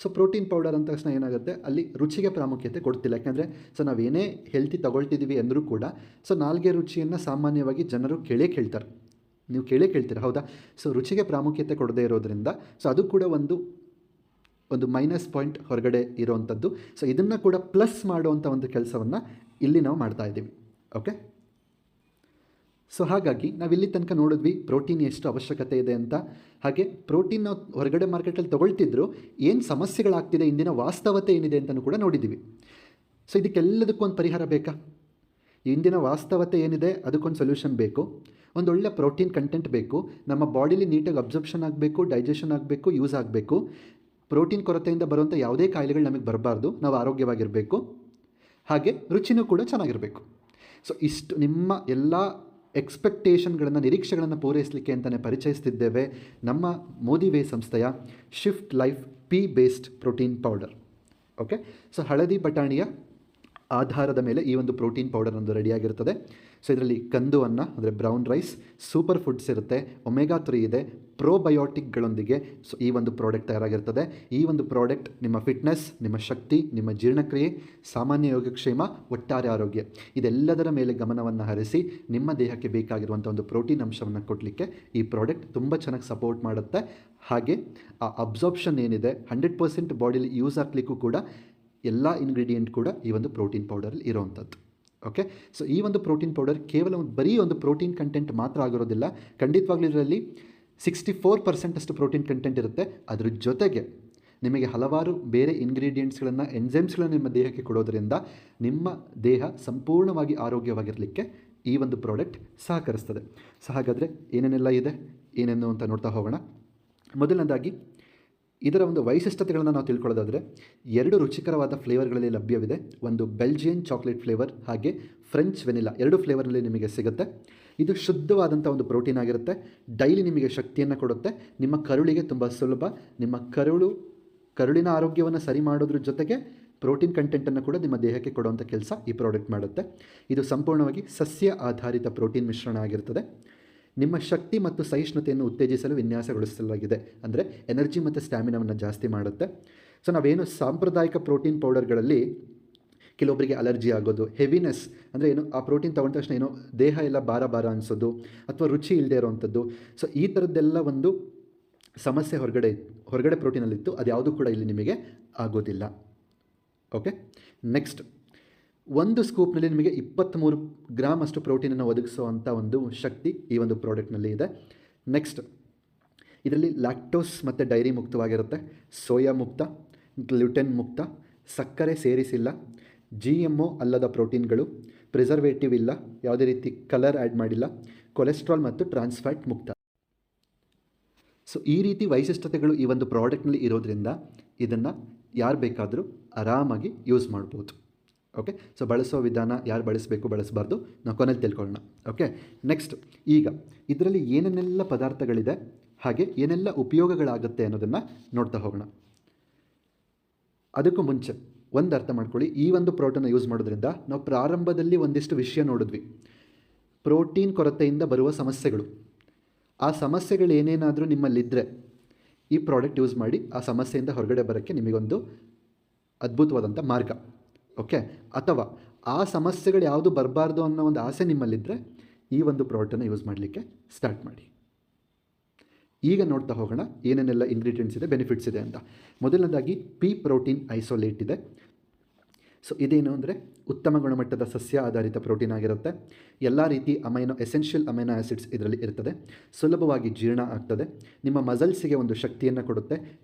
ಸೊ ಪ್ರೋಟೀನ್ ಪೌಡರ್ ಅಂದ ತಕ್ಷಣ ಏನಾಗುತ್ತೆ, ಅಲ್ಲಿ ರುಚಿಗೆ ಪ್ರಾಮುಖ್ಯತೆ ಕೊಡ್ತಿಲ್ಲ. ಯಾಕೆಂದರೆ ಸೊ ನಾವೇನೇ ಹೆಲ್ತಿ ತೊಗೊಳ್ತಿದ್ದೀವಿ ಅಂದರೂ ಕೂಡ ಸೊ ನಾಲ್ಗೆ ರುಚಿಯನ್ನು ಸಾಮಾನ್ಯವಾಗಿ ಜನರು ಕೇಳ್ತಾರೆ, ನೀವು ಕೇಳ್ತೀರ, ಹೌದಾ? ಸೊ ರುಚಿಗೆ ಪ್ರಾಮುಖ್ಯತೆ ಕೊಡದೇ ಇರೋದ್ರಿಂದ ಸೊ ಅದು ಕೂಡ ಒಂದು ಮೈನಸ್ ಪಾಯಿಂಟ್ ಹೊರಗಡೆ ಇರೋವಂಥದ್ದು. ಸೊ ಇದನ್ನು ಕೂಡ ಪ್ಲಸ್ ಮಾಡುವಂಥ ಒಂದು ಕೆಲಸವನ್ನು ಇಲ್ಲಿ ನಾವು ಮಾಡ್ತಾ ಇದ್ದೀವಿ. ಓಕೆ, ಸೊ ಹಾಗಾಗಿ ನಾವಿಲ್ಲಿ ತನಕ ನೋಡಿದ್ವಿ ಪ್ರೋಟೀನ್ ಎಷ್ಟು ಅವಶ್ಯಕತೆ ಇದೆ ಅಂತ. ಹಾಗೆ ಪ್ರೋಟೀನ್ ನಾವು ಹೊರಗಡೆ ಮಾರ್ಕೆಟಲ್ಲಿ ತೊಗೊಳ್ತಿದ್ರು ಏನು ಸಮಸ್ಯೆಗಳಾಗ್ತಿದೆ, ಇಂದಿನ ವಾಸ್ತವತೆ ಏನಿದೆ ಅಂತಲೂ ಕೂಡ ನೋಡಿದ್ದೀವಿ. ಸೊ ಇದಕ್ಕೆಲ್ಲದಕ್ಕೂ ಒಂದು ಪರಿಹಾರ ಬೇಕಾ? ಇಂದಿನ ವಾಸ್ತವತೆ ಏನಿದೆ ಅದಕ್ಕೊಂದು ಸೊಲ್ಯೂಷನ್ ಬೇಕು. ಒಂದೊಳ್ಳೆ ಪ್ರೋಟೀನ್ ಕಂಟೆಂಟ್ ಬೇಕು, ನಮ್ಮ ಬಾಡಿಲಿ ನೀಟಾಗಿ ಅಬ್ಸರ್ಪ್ಷನ್ ಆಗಬೇಕು, ಡೈಜೆಷನ್ ಆಗಬೇಕು, ಯೂಸ್ ಆಗಬೇಕು. ಪ್ರೋಟೀನ್ ಕೊರತೆಯಿಂದ ಬರುವಂಥ ಯಾವುದೇ ಕಾಯಿಲೆಗಳು ನಮಗೆ ಬರಬಾರ್ದು, ನಾವು ಆರೋಗ್ಯವಾಗಿರಬೇಕು, ಹಾಗೆ ರುಚಿನೂ ಕೂಡ ಚೆನ್ನಾಗಿರಬೇಕು. ಸೊ ಇಷ್ಟು ನಿಮ್ಮ ಎಲ್ಲ ಎಕ್ಸ್ಪೆಕ್ಟೇಷನ್ಗಳನ್ನು, ನಿರೀಕ್ಷೆಗಳನ್ನು ಪೂರೈಸಲಿಕ್ಕೆ ಅಂತಲೇ ಪರಿಚಯಿಸ್ತಿದ್ದೇವೆ ನಮ್ಮ ಮೋದಿವೇ ಸಂಸ್ಥೆಯ shift Life pea based protein powder. Okay, so ಹಳದಿ ಬಟಾಣಿಯ ಆಧಾರದ ಮೇಲೆ ಈ ಒಂದು ಪ್ರೋಟೀನ್ ಪೌಡರ್ ಒಂದು ರೆಡಿಯಾಗಿರ್ತದೆ. ಸೊ ಇದರಲ್ಲಿ ಕಂದು ಅನ್ನ ಅಂದರೆ ಬ್ರೌನ್ ರೈಸ್, ಸೂಪರ್ ಫುಡ್ಸ್ ಇರುತ್ತೆ, ಒಮೆಗಾ 3 ಇದೆ, ಪ್ರೋಬಯೋಟಿಕ್ಗಳೊಂದಿಗೆ ಸೊ ಈ ಒಂದು ಪ್ರಾಡಕ್ಟ್ ತಯಾರಾಗಿರ್ತದೆ. ಈ ಒಂದು ಪ್ರಾಡಕ್ಟ್ ನಿಮ್ಮ ಫಿಟ್ನೆಸ್, ನಿಮ್ಮ ಶಕ್ತಿ, ನಿಮ್ಮ ಜೀರ್ಣಕ್ರಿಯೆ, ಸಾಮಾನ್ಯ ಯೋಗಕ್ಷೇಮ, ಒಟ್ಟಾರೆ ಆರೋಗ್ಯ ಇದೆಲ್ಲದರ ಮೇಲೆ ಗಮನವನ್ನು ಹರಿಸಿ ನಿಮ್ಮ ದೇಹಕ್ಕೆ ಬೇಕಾಗಿರುವಂಥ ಒಂದು ಪ್ರೋಟೀನ್ ಅಂಶವನ್ನು ಕೊಡಲಿಕ್ಕೆ ಈ ಪ್ರಾಡಕ್ಟ್ ತುಂಬ ಚೆನ್ನಾಗಿ ಸಪೋರ್ಟ್ ಮಾಡುತ್ತೆ. ಹಾಗೆ ಆ ಅಬ್ಸಾರ್ಪ್ಷನ್ ಏನಿದೆ 100% ಬಾಡಿಲಿ ಯೂಸ್ ಆಗಲಿಕ್ಕೂ ಕೂಡ ಎಲ್ಲ ಇಂಗ್ರೀಡಿಯೆಂಟ್ ಕೂಡ ಈ ಒಂದು ಪ್ರೋಟೀನ್ ಪೌಡರಲ್ಲಿ ಇರೋವಂಥದ್ದು. ಓಕೆ, ಸೊ ಈ ಒಂದು ಪ್ರೋಟೀನ್ ಪೌಡರ್ ಕೇವಲ ಬರೀ ಒಂದು ಪ್ರೋಟೀನ್ ಕಂಟೆಂಟ್ ಮಾತ್ರ ಆಗಿರೋದಿಲ್ಲ, ಖಂಡಿತವಾಗ್ಲೂ ಇದರಲ್ಲಿ 64% ಅಷ್ಟು ಪ್ರೋಟೀನ್ ಕಂಟೆಂಟ್ ಇರುತ್ತೆ. ಅದ್ರ ಜೊತೆಗೆ ನಿಮಗೆ ಹಲವಾರು ಬೇರೆ ಇಂಗ್ರೀಡಿಯೆಂಟ್ಸ್ಗಳನ್ನು, ಎನ್ಸೈಮ್ಸ್ಗಳನ್ನು ನಿಮ್ಮ ದೇಹಕ್ಕೆ ಕೊಡೋದರಿಂದ ನಿಮ್ಮ ದೇಹ ಸಂಪೂರ್ಣವಾಗಿ ಆರೋಗ್ಯವಾಗಿರಲಿಕ್ಕೆ ಈ ಒಂದು ಪ್ರಾಡಕ್ಟ್ ಸಹಕರಿಸ್ತದೆ. ಸೊ ಹಾಗಾದರೆ ಏನೇನೆಲ್ಲ ಇದೆ, ಏನೇನು ಅಂತ ನೋಡ್ತಾ ಹೋಗೋಣ. ಮೊದಲನೇದಾಗಿ ಇದರ ಒಂದು ವೈಶಿಷ್ಟ್ಯತೆಗಳನ್ನು ನಾವು ತಿಳ್ಕೊಳ್ಳೋದಾದರೆ 2 ರುಚಿಕರವಾದ ಫ್ಲೇವರ್ಗಳಲ್ಲಿ ಲಭ್ಯವಿದೆ. ಒಂದು ಬೆಲ್ಜಿಯನ್ ಚಾಕ್ಲೇಟ್ ಫ್ಲೇವರ್ ಹಾಗೆ ಫ್ರೆಂಚ್ ವೆನಿಲಾ, 2 ಫ್ಲೇವರ್ನಲ್ಲಿ ನಿಮಗೆ ಸಿಗುತ್ತೆ. ಇದು ಶುದ್ಧವಾದಂಥ ಒಂದು ಪ್ರೋಟೀನ್ ಆಗಿರುತ್ತೆ, ಡೈಲಿ ನಿಮಗೆ ಶಕ್ತಿಯನ್ನು ಕೊಡುತ್ತೆ, ನಿಮ್ಮ ಕರುಳಿಗೆ ತುಂಬ ಸುಲಭ, ನಿಮ್ಮ ಕರುಳಿನ ಆರೋಗ್ಯವನ್ನು ಸರಿ ಮಾಡೋದ್ರ ಜೊತೆಗೆ ಪ್ರೋಟೀನ್ ಕಂಟೆಂಟನ್ನು ಕೂಡ ನಿಮ್ಮ ದೇಹಕ್ಕೆ ಕೊಡುವಂಥ ಕೆಲಸ ಈ ಪ್ರಾಡಕ್ಟ್ ಮಾಡುತ್ತೆ. ಇದು ಸಂಪೂರ್ಣವಾಗಿ ಸಸ್ಯ ಆಧಾರಿತ ಪ್ರೋಟೀನ್ ಮಿಶ್ರಣ ಆಗಿರ್ತದೆ. ನಿಮ್ಮ ಶಕ್ತಿ ಮತ್ತು ಸಹಿಷ್ಣುತೆಯನ್ನು ಉತ್ತೇಜಿಸಲು ವಿನ್ಯಾಸಗೊಳಿಸಲಾಗಿದೆ, ಅಂದರೆ ಎನರ್ಜಿ ಮತ್ತು ಸ್ಟ್ಯಾಮಿನಾವನ್ನು ಜಾಸ್ತಿ ಮಾಡುತ್ತೆ. ಸೊ ನಾವೇನು ಸಾಂಪ್ರದಾಯಿಕ ಪ್ರೋಟೀನ್ ಪೌಡರ್ಗಳಲ್ಲಿ ಕೆಲವೊಬ್ಬರಿಗೆ ಅಲರ್ಜಿ ಆಗೋದು, ಹೆವಿನೆಸ್ ಅಂದರೆ ಏನು, ಆ ಪ್ರೋಟೀನ್ ತೊಗೊಂಡ ತಕ್ಷಣ ಏನೋ ದೇಹ ಎಲ್ಲ ಭಾರ ಅನಿಸೋದು ಅಥವಾ ರುಚಿ ಇಲ್ಲದೆ ಇರೋವಂಥದ್ದು, ಸೊ ಈ ಥರದ್ದೆಲ್ಲ ಒಂದು ಸಮಸ್ಯೆ ಹೊರಗಡೆ ಪ್ರೋಟೀನಲ್ಲಿತ್ತು, ಅದು ಯಾವುದೂ ಕೂಡ ಇಲ್ಲಿ ನಿಮಗೆ ಆಗೋದಿಲ್ಲ. ಓಕೆ, ನೆಕ್ಸ್ಟ್, ಒಂದು ಸ್ಕೂಪ್ನಲ್ಲಿ ನಿಮಗೆ 23 ಗ್ರಾಮ್ ಅಷ್ಟು ಪ್ರೋಟೀನನ್ನು ಒದಗಿಸುವಂಥ ಒಂದು ಶಕ್ತಿ ಈ ಒಂದು ಪ್ರಾಡಕ್ಟ್ನಲ್ಲಿ ಇದೆ. ನೆಕ್ಸ್ಟ್, ಇದರಲ್ಲಿ ಲ್ಯಾಕ್ಟೋಸ್ ಮತ್ತು ಡೈರಿ ಮುಕ್ತವಾಗಿರುತ್ತೆ, ಸೋಯಾ ಮುಕ್ತ, ಗ್ಲುಟೆನ್ ಮುಕ್ತ, ಸಕ್ಕರೆ ಸೇರಿಸಿಲ್ಲ, GMO ಅಲ್ಲದ ಪ್ರೋಟೀನ್ಗಳು, ಪ್ರಿಸರ್ವೇಟಿವ್ ಇಲ್ಲ, ಯಾವುದೇ ರೀತಿ ಕಲರ್ ಆ್ಯಡ್ ಮಾಡಿಲ್ಲ, ಕೊಲೆಸ್ಟ್ರಾಲ್ ಮತ್ತು ಟ್ರಾನ್ಸ್ಫ್ಯಾಟ್ ಮುಕ್ತ. ಸೊ ಈ ರೀತಿ ವೈಶಿಷ್ಟ್ಯತೆಗಳು ಈ ಒಂದು ಪ್ರಾಡಕ್ಟ್ನಲ್ಲಿ ಇರೋದ್ರಿಂದ ಇದನ್ನು ಯಾರು ಬೇಕಾದರೂ ಆರಾಮಾಗಿ ಯೂಸ್ ಮಾಡ್ಬೋದು. ಓಕೆ, ಸೊ ಬಳಸೋ ವಿಧಾನ, ಯಾರು ಬಳಸಬೇಕು ಬಳಸಬಾರ್ದು ನಾವು ಕೊನೆಯಲ್ಲಿ ತಿಳ್ಕೊಳ್ಳೋಣ. ಓಕೆ, ನೆಕ್ಸ್ಟ್, ಈಗ ಇದರಲ್ಲಿ ಏನೇನೆಲ್ಲ ಪದಾರ್ಥಗಳಿದೆ ಹಾಗೆ ಏನೆಲ್ಲ ಉಪಯೋಗಗಳಾಗುತ್ತೆ ಅನ್ನೋದನ್ನು ನೋಡ್ತಾ ಹೋಗೋಣ. ಅದಕ್ಕೂ ಮುಂಚೆ ಒಂದು ಅರ್ಥ ಮಾಡ್ಕೊಳ್ಳಿ, ಈ ಒಂದು ಪ್ರೋಟೀನ್ ಯೂಸ್ ಮಾಡೋದ್ರಿಂದ ನಾವು ಪ್ರಾರಂಭದಲ್ಲಿ ಒಂದಿಷ್ಟು ವಿಷಯ ನೋಡಿದ್ವಿ, ಪ್ರೋಟೀನ್ ಕೊರತೆಯಿಂದ ಬರುವ ಸಮಸ್ಯೆಗಳು. ಆ ಸಮಸ್ಯೆಗಳು ಏನೇನಾದರೂ ನಿಮ್ಮಲ್ಲಿದ್ದರೆ ಈ ಪ್ರಾಡಕ್ಟ್ ಯೂಸ್ ಮಾಡಿ ಆ ಸಮಸ್ಯೆಯಿಂದ ಹೊರಗಡೆ ಬರೋಕ್ಕೆ ನಿಮಗೊಂದು ಅದ್ಭುತವಾದಂಥ ಮಾರ್ಗ. ಓಕೆ, ಅಥವಾ ಆ ಸಮಸ್ಯೆಗಳು ಯಾವುದು ಬರಬಾರ್ದು ಅನ್ನೋ ಒಂದು ಆಸೆ ನಿಮ್ಮಲ್ಲಿದ್ದರೆ ಈ ಒಂದು ಪ್ರಾಡಕ್ಟನ್ನು ಯೂಸ್ ಮಾಡಲಿಕ್ಕೆ ಸ್ಟಾರ್ಟ್ ಮಾಡಿ. ಈಗ ನೋಡ್ತಾ ಹೋಗೋಣ ಏನೇನೆಲ್ಲ ಇಂಗ್ರೀಡಿಯೆಂಟ್ಸ್ ಇದೆ, ಬೆನಿಫಿಟ್ಸ್ ಇದೆ ಅಂತ. ಮೊದಲನೇದಾಗಿ ಪಿ ಪ್ರೋಟೀನ್ ಐಸೋಲೇಟ್ ಇದೆ. ಸೊ ಇದೇನು ಅಂದರೆ ಉತ್ತಮ ಗುಣಮಟ್ಟದ ಸಸ್ಯ ಆಧಾರಿತ ಪ್ರೋಟೀನ್ ಆಗಿರುತ್ತೆ. ಎಲ್ಲ ರೀತಿ ಎಸೆನ್ಷಿಯಲ್ ಅಮೈನೋ ಆ್ಯಸಿಡ್ಸ್ ಇದರಲ್ಲಿ ಇರ್ತದೆ, ಸುಲಭವಾಗಿ ಜೀರ್ಣ ಆಗ್ತದೆ, ನಿಮ್ಮ ಮಸಲ್ಸಿಗೆ ಒಂದು ಶಕ್ತಿಯನ್ನು ಕೊಡುತ್ತೆ,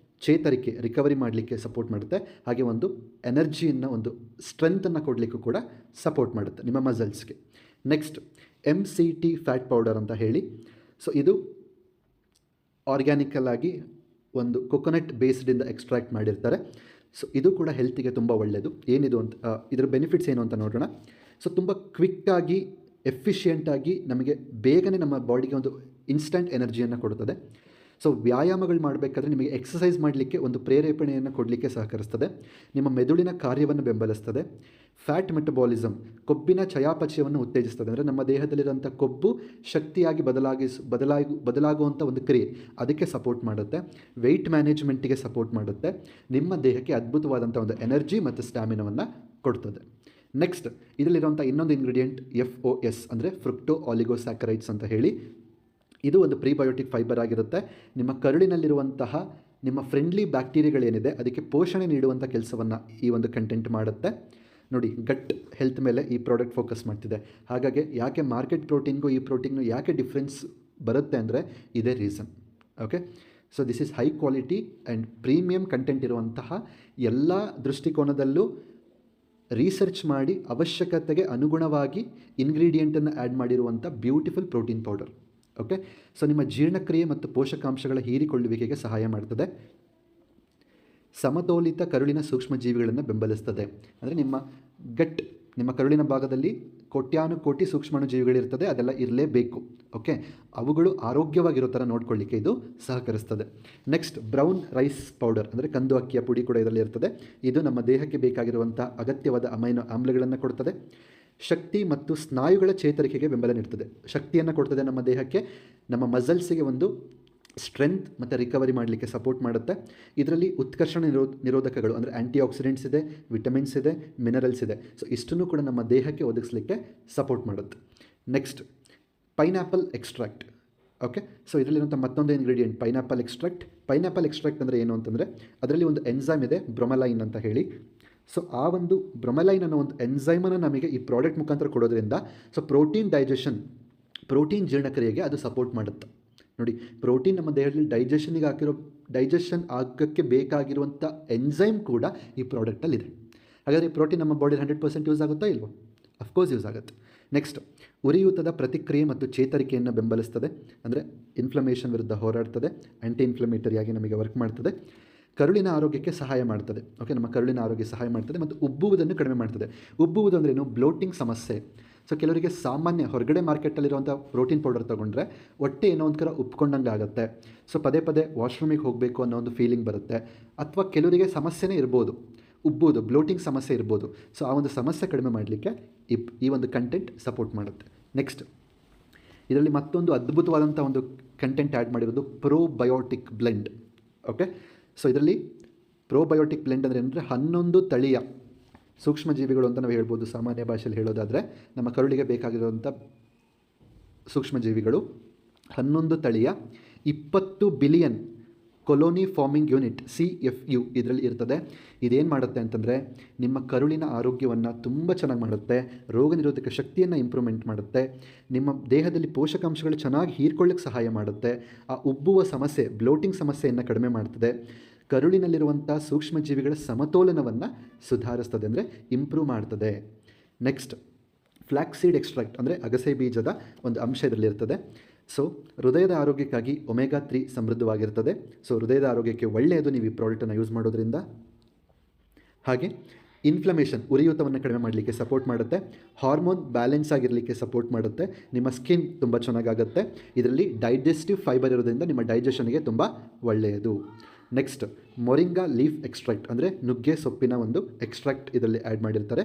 ಚೇತರಿಕೆ ರಿಕವರಿ ಮಾಡಲಿಕ್ಕೆ ಸಪೋರ್ಟ್ ಮಾಡುತ್ತೆ, ಹಾಗೆ ಒಂದು ಎನರ್ಜಿಯನ್ನು, ಒಂದು ಸ್ಟ್ರೆಂತನ್ನು ಕೊಡಲಿಕ್ಕೂ ಕೂಡ ಸಪೋರ್ಟ್ ಮಾಡುತ್ತೆ ನಿಮ್ಮ ಮಸಲ್ಸ್ಗೆ. ನೆಕ್ಸ್ಟ್, MCT ಫ್ಯಾಟ್ ಪೌಡರ್ ಅಂತ ಹೇಳಿ, ಸೊ ಇದು ಆರ್ಗ್ಯಾನಿಕಲ್ ಆಗಿ ಒಂದು ಕೊಕೊನಟ್ ಬೇಸ್ಡಿಂದ ಎಕ್ಸ್ಟ್ರಾಕ್ಟ್ ಮಾಡಿರ್ತಾರೆ. ಸೊ ಇದು ಕೂಡ ಹೆಲ್ತಿಗೆ ತುಂಬ ಒಳ್ಳೆಯದು. ಏನಿದು ಅಂತ ಇದರ ಬೆನಿಫಿಟ್ಸ್ ಏನು ಅಂತ ನೋಡೋಣ. ಸೊ ತುಂಬ ಕ್ವಿಕ್ಕಾಗಿ, ಎಫಿಷಿಯೆಂಟಾಗಿ ನಮಗೆ ಬೇಗನೆ ನಮ್ಮ ಬಾಡಿಗೆ ಒಂದು ಇನ್ಸ್ಟಂಟ್ ಎನರ್ಜಿಯನ್ನು ಕೊಡುತ್ತದೆ. ಸೊ ವ್ಯಾಯಾಮಗಳು ಮಾಡಬೇಕಾದ್ರೆ ನಿಮಗೆ ಎಕ್ಸಸೈಸ್ ಮಾಡಲಿಕ್ಕೆ ಒಂದು ಪ್ರೇರೇಪಣೆಯನ್ನು ಕೊಡಲಿಕ್ಕೆ ಸಹಕರಿಸ್ತದೆ. ನಿಮ್ಮ ಮೆದುಳಿನ ಕಾರ್ಯವನ್ನು ಬೆಂಬಲಿಸ್ತದೆ. ಫ್ಯಾಟ್ ಮೆಟಬಾಲಿಸಮ್, ಕೊಬ್ಬಿನ ಚಯಾಪಚಯವನ್ನು ಉತ್ತೇಜಿಸ್ತದೆ. ಅಂದರೆ ನಮ್ಮ ದೇಹದಲ್ಲಿರುವಂಥ ಕೊಬ್ಬು ಶಕ್ತಿಯಾಗಿ ಬದಲಾಗುವಂಥ ಒಂದು ಕ್ರಿಯೆ, ಅದಕ್ಕೆ ಸಪೋರ್ಟ್ ಮಾಡುತ್ತೆ. ವೆಯ್ಟ್ ಮ್ಯಾನೇಜ್ಮೆಂಟಿಗೆ ಸಪೋರ್ಟ್ ಮಾಡುತ್ತೆ. ನಿಮ್ಮ ದೇಹಕ್ಕೆ ಅದ್ಭುತವಾದಂಥ ಒಂದು ಎನರ್ಜಿ ಮತ್ತು ಸ್ಟ್ಯಾಮಿನವನ್ನು ಕೊಡ್ತದೆ. ನೆಕ್ಸ್ಟ್, ಇದರಲ್ಲಿರುವಂಥ ಇನ್ನೊಂದು ಇಂಗ್ರೀಡಿಯೆಂಟ್ FOS ಅಂದರೆ ಫ್ರುಕ್ಟೋ ಆಲಿಗೋಸ್ಯಾಕರೈಡ್ಸ್ ಅಂತ ಹೇಳಿ. ಇದು ಒಂದು ಪ್ರೀಬಯೋಟಿಕ್ ಫೈಬರ್ ಆಗಿರುತ್ತೆ. ನಿಮ್ಮ ಕರುಳಿನಲ್ಲಿರುವಂತಹ ನಿಮ್ಮ ಫ್ರೆಂಡ್ಲಿ ಬ್ಯಾಕ್ಟೀರಿಯಾಗಳೇನಿದೆ ಅದಕ್ಕೆ ಪೋಷಣೆ ನೀಡುವಂಥ ಕೆಲಸವನ್ನು ಈ ಒಂದು ಕಂಟೆಂಟ್ ಮಾಡುತ್ತೆ. ನೋಡಿ, ಗಟ್ ಹೆಲ್ತ್ ಮೇಲೆ ಈ ಪ್ರಾಡಕ್ಟ್ ಫೋಕಸ್ ಮಾಡ್ತಿದೆ. ಹಾಗಾಗಿ ಯಾಕೆ ಮಾರ್ಕೆಟ್ ಪ್ರೋಟೀನ್ಗೂ ಈ ಪ್ರೋಟೀನ್ಗೂ ಯಾಕೆ ಡಿಫ್ರೆನ್ಸ್ ಬರುತ್ತೆ ಅಂದರೆ ಇದೇ reason. Okay, so this is high quality and premium content ಇರುವಂತಹ ಎಲ್ಲ ದೃಷ್ಟಿಕೋನದಲ್ಲೂ ರಿಸರ್ಚ್ ಮಾಡಿ ಅವಶ್ಯಕತೆಗೆ ಅನುಗುಣವಾಗಿ ಇಂಗ್ರೀಡಿಯೆಂಟನ್ನು ಆ್ಯಡ್ ಮಾಡಿರುವಂಥ beautiful protein powder. Okay, so ನಿಮ್ಮ ಜೀರ್ಣಕ್ರಿಯೆ ಮತ್ತು ಪೋಷಕಾಂಶಗಳ ಹೀರಿಕೊಳ್ಳುವಿಕೆಗೆ ಸಹಾಯ ಮಾಡ್ತದೆ. ಸಮತೋಲಿತ ಕರುಳಿನ ಸೂಕ್ಷ್ಮಜೀವಿಗಳನ್ನು ಬೆಂಬಲಿಸ್ತದೆ. ಅಂದರೆ ನಿಮ್ಮ ಕರುಳಿನ ಭಾಗದಲ್ಲಿ ಕೋಟ್ಯಾನುಕೋಟಿ ಸೂಕ್ಷ್ಮಾಣುಜೀವಿಗಳಿರ್ತದೆ, ಅದೆಲ್ಲ ಇರಲೇಬೇಕು. ಓಕೆ, ಅವುಗಳು ಆರೋಗ್ಯವಾಗಿರೋ ಥರ ನೋಡ್ಕೊಳ್ಳಿಕ್ಕೆ ಇದು ಸಹಕರಿಸ್ತದೆ. ನೆಕ್ಸ್ಟ್, ಬ್ರೌನ್ ರೈಸ್ ಪೌಡರ್ ಅಂದರೆ ಕಂದು ಅಕ್ಕಿಯ ಪುಡಿ ಕೂಡ ಇದರಲ್ಲಿ ಇರ್ತದೆ. ಇದು ನಮ್ಮ ದೇಹಕ್ಕೆ ಬೇಕಾಗಿರುವಂಥ ಅಗತ್ಯವಾದ ಅಮೈನೋ ಆಮ್ಲಗಳನ್ನು ಕೊಡ್ತದೆ. ಶಕ್ತಿ ಮತ್ತು ಸ್ನಾಯುಗಳ ಚೇತರಿಕೆಗೆ ಬೆಂಬಲ ನೀಡ್ತದೆ. ಶಕ್ತಿಯನ್ನು ಕೊಡ್ತದೆ ನಮ್ಮ ದೇಹಕ್ಕೆ, ನಮ್ಮ ಮಸಲ್ಸಿಗೆ ಒಂದು ಸ್ಟ್ರೆಂತ್ ಮತ್ತು ರಿಕವರಿ ಮಾಡಲಿಕ್ಕೆ ಸಪೋರ್ಟ್ ಮಾಡುತ್ತೆ. ಇದರಲ್ಲಿ ಉತ್ಕರ್ಷಣ ನಿರೋಧಕಗಳು ಅಂದರೆ ಆ್ಯಂಟಿ ಆಕ್ಸಿಡೆಂಟ್ಸ್ ಇದೆ, ವಿಟಮಿನ್ಸ್ ಇದೆ, ಮಿನರಲ್ಸ್ ಇದೆ. ಸೊ ಇಷ್ಟನ್ನು ಕೂಡ ನಮ್ಮ ದೇಹಕ್ಕೆ ಒದಗಿಸಲಿಕ್ಕೆ ಸಪೋರ್ಟ್ ಮಾಡುತ್ತೆ. Next, pineapple extract. Okay, so ಇದರಲ್ಲಿರುವಂಥ ಮತ್ತೊಂದು ingredient pineapple extract. Pineapple extract ಅಂದರೆ ಏನು ಅಂತಂದರೆ ಅದರಲ್ಲಿ ಒಂದು ಎನ್ಸೈಮ್ ಇದೆ, ಬ್ರೊಮಲೈನ್ ಅಂತ ಹೇಳಿ. ಸೊ ಆ ಒಂದು ಬ್ರೊಮಲೈನ್ ಅನ್ನೋ ಒಂದು ಎನ್ಸೈಮನ್ನು ನಮಗೆ ಈ ಪ್ರಾಡಕ್ಟ್ ಮುಖಾಂತರ ಕೊಡೋದ್ರಿಂದ ಸೊ ಪ್ರೋಟೀನ್ ಜೀರ್ಣಕ್ರಿಯೆಗೆ ಅದು ಸಪೋರ್ಟ್ ಮಾಡುತ್ತೆ. ನೋಡಿ, ಪ್ರೋಟೀನ್ ನಮ್ಮ ದೇಹದಲ್ಲಿ ಡೈಜೆಷನ್ ಆಗೋಕ್ಕೆ ಬೇಕಾಗಿರುವಂಥ ಎನ್ಸೈಮ್ ಕೂಡ ಈ ಪ್ರಾಡಕ್ಟಲ್ಲಿದೆ. ಹಾಗಾದರೆ ಈ ಪ್ರೋಟೀನ್ ನಮ್ಮ ಬಾಡಿಯಲ್ಲಿ 100% ಯೂಸ್ ಆಗುತ್ತಾ ಇಲ್ವೋ? ಅಫ್ಕೋರ್ಸ್ ಯೂಸ್ ಆಗುತ್ತೆ. ನೆಕ್ಸ್ಟ್, ಉರಿಯೂತದ ಪ್ರತಿಕ್ರಿಯೆ ಮತ್ತು ಚೇತರಿಕೆಯನ್ನು ಬೆಂಬಲಿಸ್ತದೆ. ಅಂದರೆ ಇನ್ಫ್ಲಮೇಷನ್ ವಿರುದ್ಧ ಹೋರಾಡ್ತದೆ, ಆ್ಯಂಟಿ ಇನ್ಫ್ಲಮೇಟರಿಯಾಗಿ ನಮಗೆ ವರ್ಕ್ ಮಾಡ್ತದೆ. ಕರುಳಿನ ಆರೋಗ್ಯಕ್ಕೆ ಸಹಾಯ ಮಾಡ್ತದೆ. ಓಕೆ, ನಮ್ಮ ಕರುಳಿನ ಆರೋಗ್ಯ ಸಹಾಯ ಮಾಡ್ತದೆ ಮತ್ತು ಉಬ್ಬುವುದನ್ನು ಕಡಿಮೆ ಮಾಡ್ತದೆ. ಉಬ್ಬುವುದು ಅಂದ್ರೇನು? ಬ್ಲೋಟಿಂಗ್ ಸಮಸ್ಯೆ. ಸೊ ಕೆಲವರಿಗೆ ಸಾಮಾನ್ಯ ಹೊರಗಡೆ ಮಾರ್ಕೆಟಲ್ಲಿರುವಂಥ ಪ್ರೋಟೀನ್ ಪೌಡರ್ ತೊಗೊಂಡ್ರೆ ಹೊಟ್ಟೆ ಏನೋ ಒಂಥರ ಉಪ್ಕೊಂಡಂಗೆ ಆಗುತ್ತೆ. ಸೊ ಪದೇ ಪದೇ ವಾಶ್ರೂಮಿಗೆ ಹೋಗಬೇಕು ಅನ್ನೋ ಒಂದು ಫೀಲಿಂಗ್ ಬರುತ್ತೆ. ಅಥವಾ ಕೆಲವರಿಗೆ ಸಮಸ್ಯೆನೇ ಇರ್ಬೋದು, ಉಬ್ಬುವುದು, ಬ್ಲೋಟಿಂಗ್ ಸಮಸ್ಯೆ ಇರ್ಬೋದು. ಸೊ ಆ ಒಂದು ಸಮಸ್ಯೆ ಕಡಿಮೆ ಮಾಡಲಿಕ್ಕೆ ಈ ಒಂದು ಕಂಟೆಂಟ್ ಸಪೋರ್ಟ್ ಮಾಡುತ್ತೆ. ನೆಕ್ಸ್ಟ್, ಇದರಲ್ಲಿ ಮತ್ತೊಂದು ಅದ್ಭುತವಾದಂಥ ಒಂದು ಕಂಟೆಂಟ್ ಆ್ಯಡ್ ಮಾಡಿರೋದು ಪ್ರೋಬಯೋಟಿಕ್ ಬ್ಲೆಂಡ್. ಓಕೆ, ಸೊ ಇದರಲ್ಲಿ ಪ್ರೋಬಯೋಟಿಕ್ ಬ್ಲೆಂಡ್ ಅಂದರೆ ಏನಂದರೆ 11 ತಳಿಯ ಸೂಕ್ಷ್ಮಜೀವಿಗಳು ಅಂತ ನಾವು ಹೇಳ್ಬೋದು. ಸಾಮಾನ್ಯ ಭಾಷೆಯಲ್ಲಿ ಹೇಳೋದಾದರೆ ನಮ್ಮ ಕರುಳಿಗೆ ಬೇಕಾಗಿರುವಂಥ ಸೂಕ್ಷ್ಮಜೀವಿಗಳು 11 ತಳಿಯ 20 ಬಿಲಿಯನ್ ಕೊಲೋನಿ ಫಾರ್ಮಿಂಗ್ ಯೂನಿಟ್ CFU ಇದರಲ್ಲಿ ಇರ್ತದೆ. ಇದೇನು ಮಾಡುತ್ತೆ ಅಂತಂದರೆ ನಿಮ್ಮ ಕರುಳಿನ ಆರೋಗ್ಯವನ್ನು ತುಂಬ ಚೆನ್ನಾಗಿ ಮಾಡುತ್ತೆ, ರೋಗ ನಿರೋಧಕ ಶಕ್ತಿಯನ್ನು ಇಂಪ್ರೂವ್ಮೆಂಟ್ ಮಾಡುತ್ತೆ, ನಿಮ್ಮ ದೇಹದಲ್ಲಿ ಪೋಷಕಾಂಶಗಳು ಚೆನ್ನಾಗಿ ಹೀರ್ಕೊಳ್ಳಿಕ್ಕೆ ಸಹಾಯ ಮಾಡುತ್ತೆ, ಆ ಉಬ್ಬುವ ಸಮಸ್ಯೆ, ಬ್ಲೋಟಿಂಗ್ ಸಮಸ್ಯೆಯನ್ನು ಕಡಿಮೆ ಮಾಡ್ತದೆ, ಕರುಳಿನಲ್ಲಿರುವಂಥ ಸೂಕ್ಷ್ಮಜೀವಿಗಳ ಸಮತೋಲನವನ್ನು ಸುಧಾರಿಸ್ತದೆ ಅಂದರೆ ಇಂಪ್ರೂವ್ ಮಾಡ್ತದೆ. ನೆಕ್ಸ್ಟ್, ಫ್ಲ್ಯಾಕ್ಸೀಡ್ ಎಕ್ಸ್ಟ್ರಾಕ್ಟ್ ಅಂದರೆ ಅಗಸೆ ಬೀಜದ ಒಂದು ಅಂಶ ಇದರಲ್ಲಿರ್ತದೆ. ಸೊ ಹೃದಯದ ಆರೋಗ್ಯಕ್ಕಾಗಿ ಒಮೆಗಾ 3 ಸಮೃದ್ಧವಾಗಿರ್ತದೆ. ಸೊ ಹೃದಯದ ಆರೋಗ್ಯಕ್ಕೆ ಒಳ್ಳೆಯದು ನೀವು ಈ ಪ್ರಾಡಕ್ಟನ್ನು ಯೂಸ್ ಮಾಡೋದ್ರಿಂದ. ಹಾಗೆ ಇನ್ಫ್ಲಮೇಷನ್, ಉರಿಯೂತವನ್ನು ಕಡಿಮೆ ಮಾಡಲಿಕ್ಕೆ ಸಪೋರ್ಟ್ ಮಾಡುತ್ತೆ. ಹಾರ್ಮೋನ್ ಬ್ಯಾಲೆನ್ಸ್ ಆಗಿರಲಿಕ್ಕೆ ಸಪೋರ್ಟ್ ಮಾಡುತ್ತೆ. ನಿಮ್ಮ ಸ್ಕಿನ್ ತುಂಬ ಚೆನ್ನಾಗಾಗುತ್ತೆ. ಇದರಲ್ಲಿ ಡೈಜೆಸ್ಟಿವ್ ಫೈಬರ್ ಇರೋದ್ರಿಂದ ನಿಮ್ಮ ಡೈಜೆಷನ್ಗೆ ತುಂಬ ಒಳ್ಳೆಯದು. ನೆಕ್ಸ್ಟ್, ಮೊರಿಂಗಾ ಲೀಫ್ ಎಕ್ಸ್ಟ್ರಾಕ್ಟ್ ಅಂದರೆ ನುಗ್ಗೆ ಸೊಪ್ಪಿನ ಒಂದು ಎಕ್ಸ್ಟ್ರಾಕ್ಟ್ ಇದರಲ್ಲಿ ಆ್ಯಡ್ ಮಾಡಿರ್ತಾರೆ.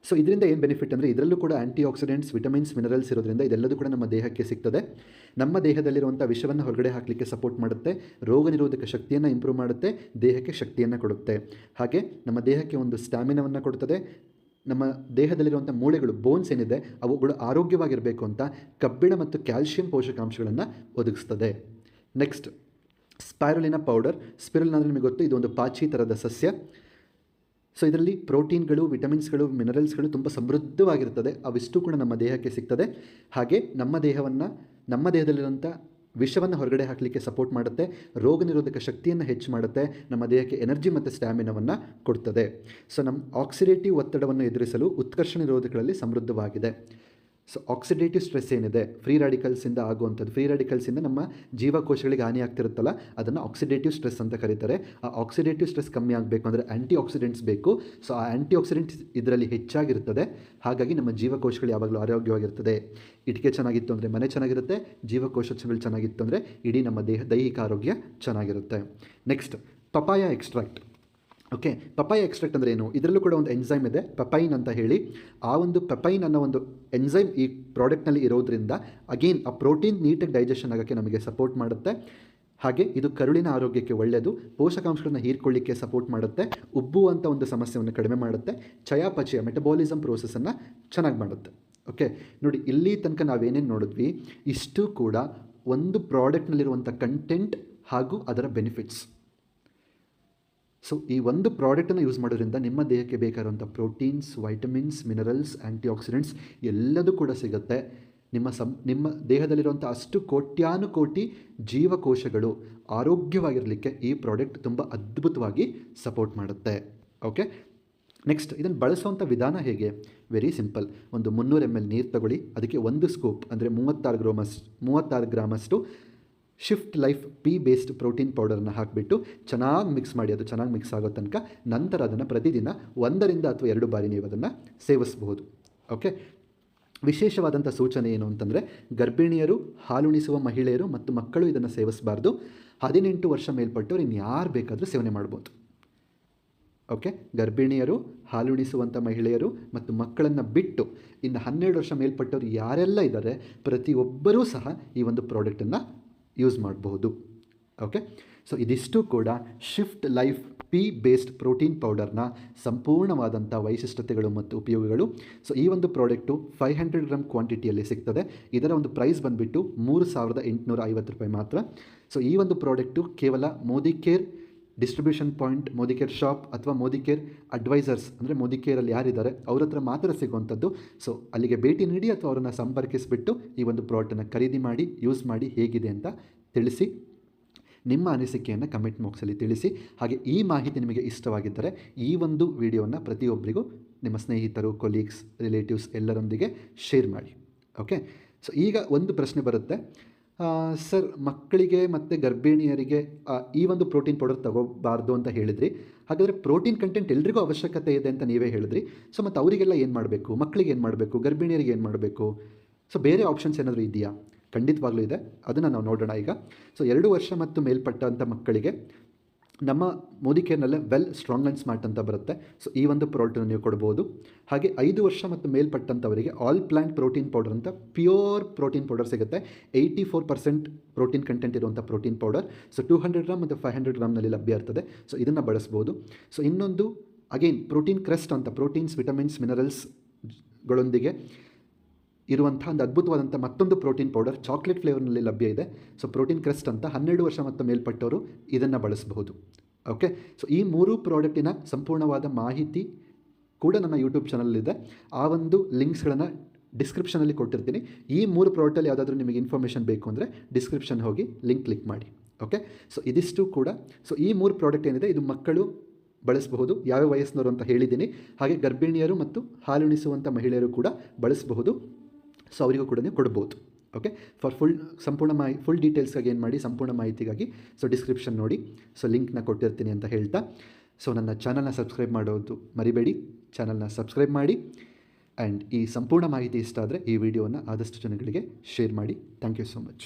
ಸೊ ಇದರಿಂದ ಏನು ಬೆನಿಫಿಟ್ ಅಂದರೆ ಇದರಲ್ಲೂ ಕೂಡ ಆ್ಯಂಟಿ ಆಕ್ಸಿಡೆಂಟ್ಸ್, ವಿಟಮಿನ್ಸ್, ಮಿನರಲ್ಸ್ ಇರೋದ್ರಿಂದ ಇದೆಲ್ಲದೂ ಕೂಡ ನಮ್ಮ ದೇಹಕ್ಕೆ ಸಿಗ್ತದೆ. ನಮ್ಮ ದೇಹದಲ್ಲಿರುವಂಥ ವಿಷವನ್ನು ಹೊರಗಡೆ ಹಾಕಲಿಕ್ಕೆ ಸಪೋರ್ಟ್ ಮಾಡುತ್ತೆ, ರೋಗ ನಿರೋಧಕ ಶಕ್ತಿಯನ್ನು ಇಂಪ್ರೂವ್ ಮಾಡುತ್ತೆ, ದೇಹಕ್ಕೆ ಶಕ್ತಿಯನ್ನು ಕೊಡುತ್ತೆ. ಹಾಗೆ ನಮ್ಮ ದೇಹಕ್ಕೆ ಒಂದು ಸ್ಟ್ಯಾಮಿನವನ್ನು ಕೊಡ್ತದೆ. ನಮ್ಮ ದೇಹದಲ್ಲಿರುವಂಥ ಮೂಳೆಗಳು, ಬೋನ್ಸ್ ಏನಿದೆ ಅವುಗಳು ಆರೋಗ್ಯವಾಗಿರಬೇಕು ಅಂತ ಕಬ್ಬಿಣ ಮತ್ತು ಕ್ಯಾಲ್ಶಿಯಂ ಪೋಷಕಾಂಶಗಳನ್ನು ಒದಗಿಸ್ತದೆ. Next, ಸ್ಪೈರುಲಿನಾ powder. ಸ್ಪಿರುಲಿನಾ ಅಂದರೆ ನಿಮಗೆ ಗೊತ್ತು, ಇದೊಂದು ಪಾಚಿ ಥರದ ಸಸ್ಯ. ಸೊ ಇದರಲ್ಲಿ ಪ್ರೋಟೀನ್ಗಳು, ವಿಟಮಿನ್ಸ್ಗಳು, ಮಿನರಲ್ಸ್ಗಳು ತುಂಬ ಸಮೃದ್ಧವಾಗಿರ್ತದೆ. ಅವಿಷ್ಟು ಕೂಡ ನಮ್ಮ ದೇಹಕ್ಕೆ ಸಿಗ್ತದೆ. ಹಾಗೆ ನಮ್ಮ ದೇಹದಲ್ಲಿರುವಂಥ ವಿಷವನ್ನು ಹೊರಗಡೆ ಹಾಕಲಿಕ್ಕೆ ಸಪೋರ್ಟ್ ಮಾಡುತ್ತೆ, ರೋಗ ನಿರೋಧಕ ಶಕ್ತಿಯನ್ನು ಹೆಚ್ಚು ಮಾಡುತ್ತೆ, ನಮ್ಮ ದೇಹಕ್ಕೆ ಎನರ್ಜಿ ಮತ್ತು ಸ್ಟ್ಯಾಮಿನವನ್ನು ಕೊಡ್ತದೆ. ಸೊ ನಮ್ಮ ಆಕ್ಸಿಡೇಟಿವ್ ಒತ್ತಡವನ್ನು ಎದುರಿಸಲು ಉತ್ಕರ್ಷಣ ನಿರೋಧಕಗಳಲ್ಲಿ ಸಮೃದ್ಧವಾಗಿದೆ. ಸೊ ಆಕ್ಸಿಡೇಟಿವ್ ಸ್ಟ್ರೆಸ್ ಏನಿದೆ, ಫ್ರೀ ರ್ಯಾಡಿಕಲ್ಸಿಂದ ಆಗುವಂಥದ್ದು, ಫ್ರೀ ರ್ಯಾಡಿಕಲ್ಸಿಂದ ನಮ್ಮ ಜೀವಕೋಶಗಳಿಗೆ ಹಾನಿ ಆಗ್ತಿರುತ್ತಲ್ಲ, ಅದನ್ನು ಆಕ್ಸಿಡೇಟಿವ್ ಸ್ಟ್ರೆಸ್ ಅಂತ ಕರೀತಾರೆ. ಆ ಆಕ್ಸಿಡೇಟಿವ್ ಸ್ಟ್ರೆಸ್ ಕಮ್ಮಿ ಆಗಬೇಕು ಅಂದರೆ ಆ್ಯಂಟಿ ಆಕ್ಸಿಡೆಂಟ್ಸ್ ಬೇಕು. ಸೊ ಆ ಆ್ಯಂಟಿ ಆಕ್ಸಿಡೆಂಟ್ಸ್ ಇದರಲ್ಲಿ ಹೆಚ್ಚಾಗಿರ್ತದೆ. ಹಾಗಾಗಿ ನಮ್ಮ ಜೀವಕೋಶಗಳು ಯಾವಾಗಲೂ ಆರೋಗ್ಯವಾಗಿರ್ತದೆ. ಇಟಿಕೆ ಚೆನ್ನಾಗಿತ್ತು ಅಂದರೆ ಮನೆ ಚೆನ್ನಾಗಿರುತ್ತೆ, ಜೀವಕೋಶಗಳು ಚೆನ್ನಾಗಿತ್ತು ಅಂದರೆ ಇಡೀ ನಮ್ಮ ದೈಹಿಕ ಆರೋಗ್ಯ ಚೆನ್ನಾಗಿರುತ್ತೆ. Next, papaya extract. Okay, papaya extract ಅಂದರೆ ಏನು? ಇದರಲ್ಲೂ ಕೂಡ ಒಂದು ಎನ್ಸೈಮ್ ಇದೆ, ಪಪೈನ್ ಅಂತ ಹೇಳಿ. ಆ ಒಂದು ಪಪೈನ್ ಅನ್ನೋ ಒಂದು ಎನ್ಸೈಮ್ ಈ ಪ್ರಾಡಕ್ಟ್ನಲ್ಲಿ ಇರೋದ್ರಿಂದ ಅಗೇನ್ ಆ ಪ್ರೋಟೀನ್ ನೀಟಾಗಿ ಡೈಜೆಷನ್ ಆಗೋಕ್ಕೆ ನಮಗೆ ಸಪೋರ್ಟ್ ಮಾಡುತ್ತೆ. ಹಾಗೆ ಇದು ಕರುಳಿನ ಆರೋಗ್ಯಕ್ಕೆ ಒಳ್ಳೆಯದು, ಪೋಷಕಾಂಶಗಳನ್ನು ಹೀರ್ಕೊಳ್ಳಿಕ್ಕೆ ಸಪೋರ್ಟ್ ಮಾಡುತ್ತೆ, ಉಬ್ಬುವಂಥ ಒಂದು ಸಮಸ್ಯೆಯನ್ನು ಕಡಿಮೆ ಮಾಡುತ್ತೆ, ಚಯಾಪಚಯ ಮೆಟಬಾಲಿಸಮ್ ಪ್ರೋಸೆಸನ್ನು ಚೆನ್ನಾಗಿ ಮಾಡುತ್ತೆ. ಓಕೆ, ನೋಡಿ ಇಲ್ಲಿ ತನಕ ನಾವೇನೇನು ನೋಡಿದ್ವಿ, ಇಷ್ಟು ಕೂಡ ಒಂದು ಪ್ರಾಡಕ್ಟ್ನಲ್ಲಿರುವಂಥ ಕಂಟೆಂಟ್ ಹಾಗೂ ಅದರ ಬೆನಿಫಿಟ್ಸ್. ಸೊ ಈ ಒಂದು ಪ್ರಾಡಕ್ಟನ್ನು ಯೂಸ್ ಮಾಡೋದ್ರಿಂದ ನಿಮ್ಮ ದೇಹಕ್ಕೆ ಬೇಕಾಗಿರುವಂಥ ಪ್ರೋಟೀನ್ಸ್, ವೈಟಮಿನ್ಸ್, ಮಿನರಲ್ಸ್, ಆ್ಯಂಟಿ ಆಕ್ಸಿಡೆಂಟ್ಸ್ ಎಲ್ಲದೂ ಕೂಡ ಸಿಗುತ್ತೆ. ನಿಮ್ಮ ದೇಹದಲ್ಲಿರುವಂಥ ಅಷ್ಟು ಕೋಟ್ಯಾನುಕೋಟಿ ಜೀವಕೋಶಗಳು ಆರೋಗ್ಯವಾಗಿರಲಿಕ್ಕೆ ಈ ಪ್ರಾಡಕ್ಟ್ ತುಂಬ ಅದ್ಭುತವಾಗಿ ಸಪೋರ್ಟ್ ಮಾಡುತ್ತೆ. ಓಕೆ, ನೆಕ್ಸ್ಟ್, ಇದನ್ನು ಬಳಸುವಂಥ ವಿಧಾನ ಹೇಗೆ? Very simple. ಒಂದು 300 ml ನೀರು ತಗೊಳ್ಳಿ, ಅದಕ್ಕೆ 1 ಸ್ಕೂಪ್ ಅಂದರೆ 36 ಗ್ರಾಮಷ್ಟು Shift Life pea based protein ಪೌಡರನ್ನು ಹಾಕಿಬಿಟ್ಟು ಚೆನ್ನಾಗಿ ಮಿಕ್ಸ್ ಮಾಡಿ, ಅದು ಚೆನ್ನಾಗಿ ಮಿಕ್ಸ್ ಆಗೋ ತನಕ. ನಂತರ ಅದನ್ನು ಪ್ರತಿದಿನ 1 ಅಥವಾ 2 ಬಾರಿ ನೀವು ಅದನ್ನು ಸೇವಿಸಬಹುದು. ಓಕೆ, ವಿಶೇಷವಾದಂಥ ಸೂಚನೆ ಏನು ಅಂತಂದರೆ, ಗರ್ಭಿಣಿಯರು, ಹಾಲುಣಿಸುವ ಮಹಿಳೆಯರು ಮತ್ತು ಮಕ್ಕಳು ಇದನ್ನು ಸೇವಿಸಬಾರ್ದು. 18 ವರ್ಷ ಮೇಲ್ಪಟ್ಟವರು ಇನ್ಯಾರು ಬೇಕಾದರೂ ಸೇವನೆ ಮಾಡ್ಬೋದು. ಓಕೆ, ಗರ್ಭಿಣಿಯರು, ಹಾಲುಣಿಸುವಂಥ ಮಹಿಳೆಯರು ಮತ್ತು ಮಕ್ಕಳನ್ನು ಬಿಟ್ಟು ಇನ್ನು 12 ವರ್ಷ ಮೇಲ್ಪಟ್ಟವರು ಯಾರೆಲ್ಲ ಇದ್ದಾರೆ ಪ್ರತಿಯೊಬ್ಬರೂ ಸಹ ಈ ಒಂದು ಪ್ರಾಡಕ್ಟನ್ನು ಯೂಸ್ ಮಾಡಬಹುದು. ಓಕೆ, ಸೊ ಇದಿಷ್ಟು ಕೂಡ Shift Life pea based protein ಪೌಡರ್ನ ಸಂಪೂರ್ಣವಾದಂಥ ವೈಶಿಷ್ಟ್ಯತೆಗಳು ಮತ್ತು ಉಪಯೋಗಗಳು. ಸೊ ಈ ಒಂದು ಪ್ರಾಡಕ್ಟು 500 ಗ್ರಾಮ್ ಕ್ವಾಂಟಿಟಿಯಲ್ಲಿ ಸಿಗ್ತದೆ. ಇದರ ಒಂದು ಪ್ರೈಸ್ ಬಂದುಬಿಟ್ಟು 3850 ರೂಪಾಯಿ ಮಾತ್ರ. ಸೊ ಈ ಒಂದು ಪ್ರಾಡಕ್ಟು ಕೇವಲ Modicare distribution point, Modicare shop ಅಥವಾ ಮೋದಿಕೇರ್ ಅಡ್ವೈಸರ್ಸ್ ಅಂದರೆ ಮೋದಿಕೇರಲ್ಲಿ ಯಾರಿದ್ದಾರೆ ಅವ್ರ ಹತ್ರ ಮಾತ್ರ ಸಿಗುವಂಥದ್ದು. ಸೊ ಅಲ್ಲಿಗೆ ಭೇಟಿ ನೀಡಿ ಅಥವಾ ಅವರನ್ನು ಸಂಪರ್ಕಿಸಿಬಿಟ್ಟು ಈ ಒಂದು ಪ್ರಾಡಕ್ಟನ್ನು ಖರೀದಿ ಮಾಡಿ, ಯೂಸ್ ಮಾಡಿ ಹೇಗಿದೆ ಅಂತ ತಿಳಿಸಿ. ನಿಮ್ಮ ಅನಿಸಿಕೆಯನ್ನು ಕಮೆಂಟ್ ಬಾಕ್ಸಲ್ಲಿ ತಿಳಿಸಿ. ಹಾಗೆ ಈ ಮಾಹಿತಿ ನಿಮಗೆ ಇಷ್ಟವಾಗಿದ್ದರೆ ಈ ಒಂದು ವಿಡಿಯೋನ ಪ್ರತಿಯೊಬ್ಬರಿಗೂ ನಿಮ್ಮ ಸ್ನೇಹಿತರು, ಕೊಲೀಗ್ಸ್, ರಿಲೇಟಿವ್ಸ್ ಎಲ್ಲರೊಂದಿಗೆ ಶೇರ್ ಮಾಡಿ. ಓಕೆ, ಸೊ ಈಗ ಒಂದು ಪ್ರಶ್ನೆ ಬರುತ್ತೆ, ಸರ್ ಮಕ್ಕಳಿಗೆ ಮತ್ತು ಗರ್ಭಿಣಿಯರಿಗೆ ಈ ಒಂದು ಪ್ರೋಟೀನ್ ಪೌಡರ್ ತಗೋಬಾರ್ದು ಅಂತ ಹೇಳಿದ್ರಿ, ಹಾಗಾದರೆ ಪ್ರೋಟೀನ್ ಕಂಟೆಂಟ್ ಎಲ್ರಿಗೂ ಅವಶ್ಯಕತೆ ಇದೆ ಅಂತ ನೀವೇ ಹೇಳಿದ್ರಿ. ಸೊ ಮತ್ತು ಅವರಿಗೆಲ್ಲ ಏನು ಮಾಡಬೇಕು, ಮಕ್ಕಳಿಗೆ ಏನು ಮಾಡಬೇಕು, ಗರ್ಭಿಣಿಯರಿಗೆ ಏನು ಮಾಡಬೇಕು? ಸೊ ಬೇರೆ ಆಪ್ಷನ್ಸ್ ಏನಾದರೂ ಇದೆಯಾ? ಖಂಡಿತವಾಗ್ಲೂ ಇದೆ, ಅದನ್ನು ನಾವು ನೋಡೋಣ ಈಗ. ಸೊ 2 ವರ್ಷ ಮತ್ತು ಮೇಲ್ಪಟ್ಟಂಥ ಮಕ್ಕಳಿಗೆ ನಮ್ಮ ಮೋದಿಕೇರ್ನಲ್ಲೇ ವೆಲ್ ಸ್ಟ್ರಾಂಗ್ ಆ್ಯಂಡ್ ಸ್ಮಾರ್ಟ್ ಅಂತ ಬರುತ್ತೆ. ಸೊ ಈ ಒಂದು ಪ್ರಾಡಕ್ಟನ್ನು ನೀವು ಕೊಡ್ಬೋದು. ಹಾಗೆ 5 ವರ್ಷ ಮತ್ತು ಮೇಲ್ಪಟ್ಟಂಥವರಿಗೆ ಆಲ್ ಪ್ಲಾಂಟ್ ಪ್ರೋಟೀನ್ ಪೌಡರ್ ಅಂತ ಪ್ಯೂರ್ ಪ್ರೋಟೀನ್ ಪೌಡರ್ ಸಿಗುತ್ತೆ. 84% ಪ್ರೋಟೀನ್ ಕಂಟೆಂಟ್ ಇರುವಂಥ ಪ್ರೋಟೀನ್ ಪೌಡರ್. ಸೊ 200 ಗ್ರಾಮ್ ಮತ್ತು 500 ಗ್ರಾಮ್ನಲ್ಲಿ ಲಭ್ಯ ಇರ್ತದೆ. ಸೊ ಇದನ್ನು ಬಳಸ್ಬೋದು. ಸೊ ಇನ್ನೊಂದು ಅಗೇನ್ ಪ್ರೋಟೀನ್ ಕ್ರಸ್ಟ್ ಅಂತ, ಪ್ರೋಟೀನ್ಸ್, ವಿಟಮಿನ್ಸ್, ಮಿನರಲ್ಸ್ಗಳೊಂದಿಗೆ ಇರುವಂಥ ಒಂದು ಅದ್ಭುತವಾದಂಥ ಮತ್ತೊಂದು ಪ್ರೋಟೀನ್ ಪೌಡರ್ ಚಾಕ್ಲೇಟ್ ಫ್ಲೇವರ್ನಲ್ಲಿ ಲಭ್ಯ ಇದೆ. ಸೊ ಪ್ರೋಟೀನ್ ಕ್ರಸ್ಟ್ ಅಂತ 12 ವರ್ಷ ಮತ್ತು ಮೇಲ್ಪಟ್ಟವರು ಇದನ್ನು ಬಳಸಬಹುದು. ಓಕೆ, ಸೊ ಈ 3 ಪ್ರಾಡಕ್ಟಿನ ಸಂಪೂರ್ಣವಾದ ಮಾಹಿತಿ ಕೂಡ ನನ್ನ ಯೂಟ್ಯೂಬ್ ಚಾನಲಲ್ಲಿದೆ. ಆ ಒಂದು ಲಿಂಕ್ಸ್ಗಳನ್ನು ಡಿಸ್ಕ್ರಿಪ್ಷನಲ್ಲಿ ಕೊಟ್ಟಿರ್ತೀನಿ. ಈ 3 ಪ್ರಾಡಕ್ಟಲ್ಲಿ ಯಾವುದಾದ್ರೂ ನಿಮಗೆ ಇನ್ಫಾರ್ಮೇಷನ್ ಬೇಕು ಅಂದರೆ ಡಿಸ್ಕ್ರಿಪ್ಷನ್ ಹೋಗಿ ಲಿಂಕ್ ಕ್ಲಿಕ್ ಮಾಡಿ. ಓಕೆ, ಸೊ ಇದಿಷ್ಟು ಕೂಡ. ಸೊ ಈ 3 ಪ್ರಾಡಕ್ಟ್ ಏನಿದೆ ಇದು ಮಕ್ಕಳು ಬಳಸಬಹುದು, ಯಾವ್ಯಾವ ವಯಸ್ಸಿನವರು ಅಂತ ಹೇಳಿದ್ದೀನಿ. ಹಾಗೆ ಗರ್ಭಿಣಿಯರು ಮತ್ತು ಹಾಲುಣಿಸುವಂಥ ಮಹಿಳೆಯರು ಕೂಡ ಬಳಸಬಹುದು. ಸೊ ಅವರಿಗೂ ಕೂಡ ನೀವು ಕೊಡ್ಬೋದು. ಓಕೆ, ಫಾರ್ ಸಂಪೂರ್ಣ ಫುಲ್ ಡೀಟೇಲ್ಸ್ಗಾಗಿ ಏನು ಮಾಡಿ, ಸಂಪೂರ್ಣ ಮಾಹಿತಿಗಾಗಿ ಸೊ ಡಿಸ್ಕ್ರಿಪ್ಷನ್ ನೋಡಿ. ಸೊ ಲಿಂಕ್ನ ಕೊಟ್ಟಿರ್ತೀನಿ ಅಂತ ಹೇಳ್ತಾ, ಸೊ ನನ್ನ ಚಾನಲ್ನ ಸಬ್ಸ್ಕ್ರೈಬ್ ಮಾಡೋದು ಮರಿಬೇಡಿ. ಚಾನಲ್ನ ಸಬ್ಸ್ಕ್ರೈಬ್ ಮಾಡಿ. ಆ್ಯಂಡ್ ಈ ಸಂಪೂರ್ಣ ಮಾಹಿತಿ ಇಷ್ಟ ಆದರೆ ಈ ವಿಡಿಯೋನ ಆದಷ್ಟು ಜನಗಳಿಗೆ ಶೇರ್ ಮಾಡಿ. Thank you so much.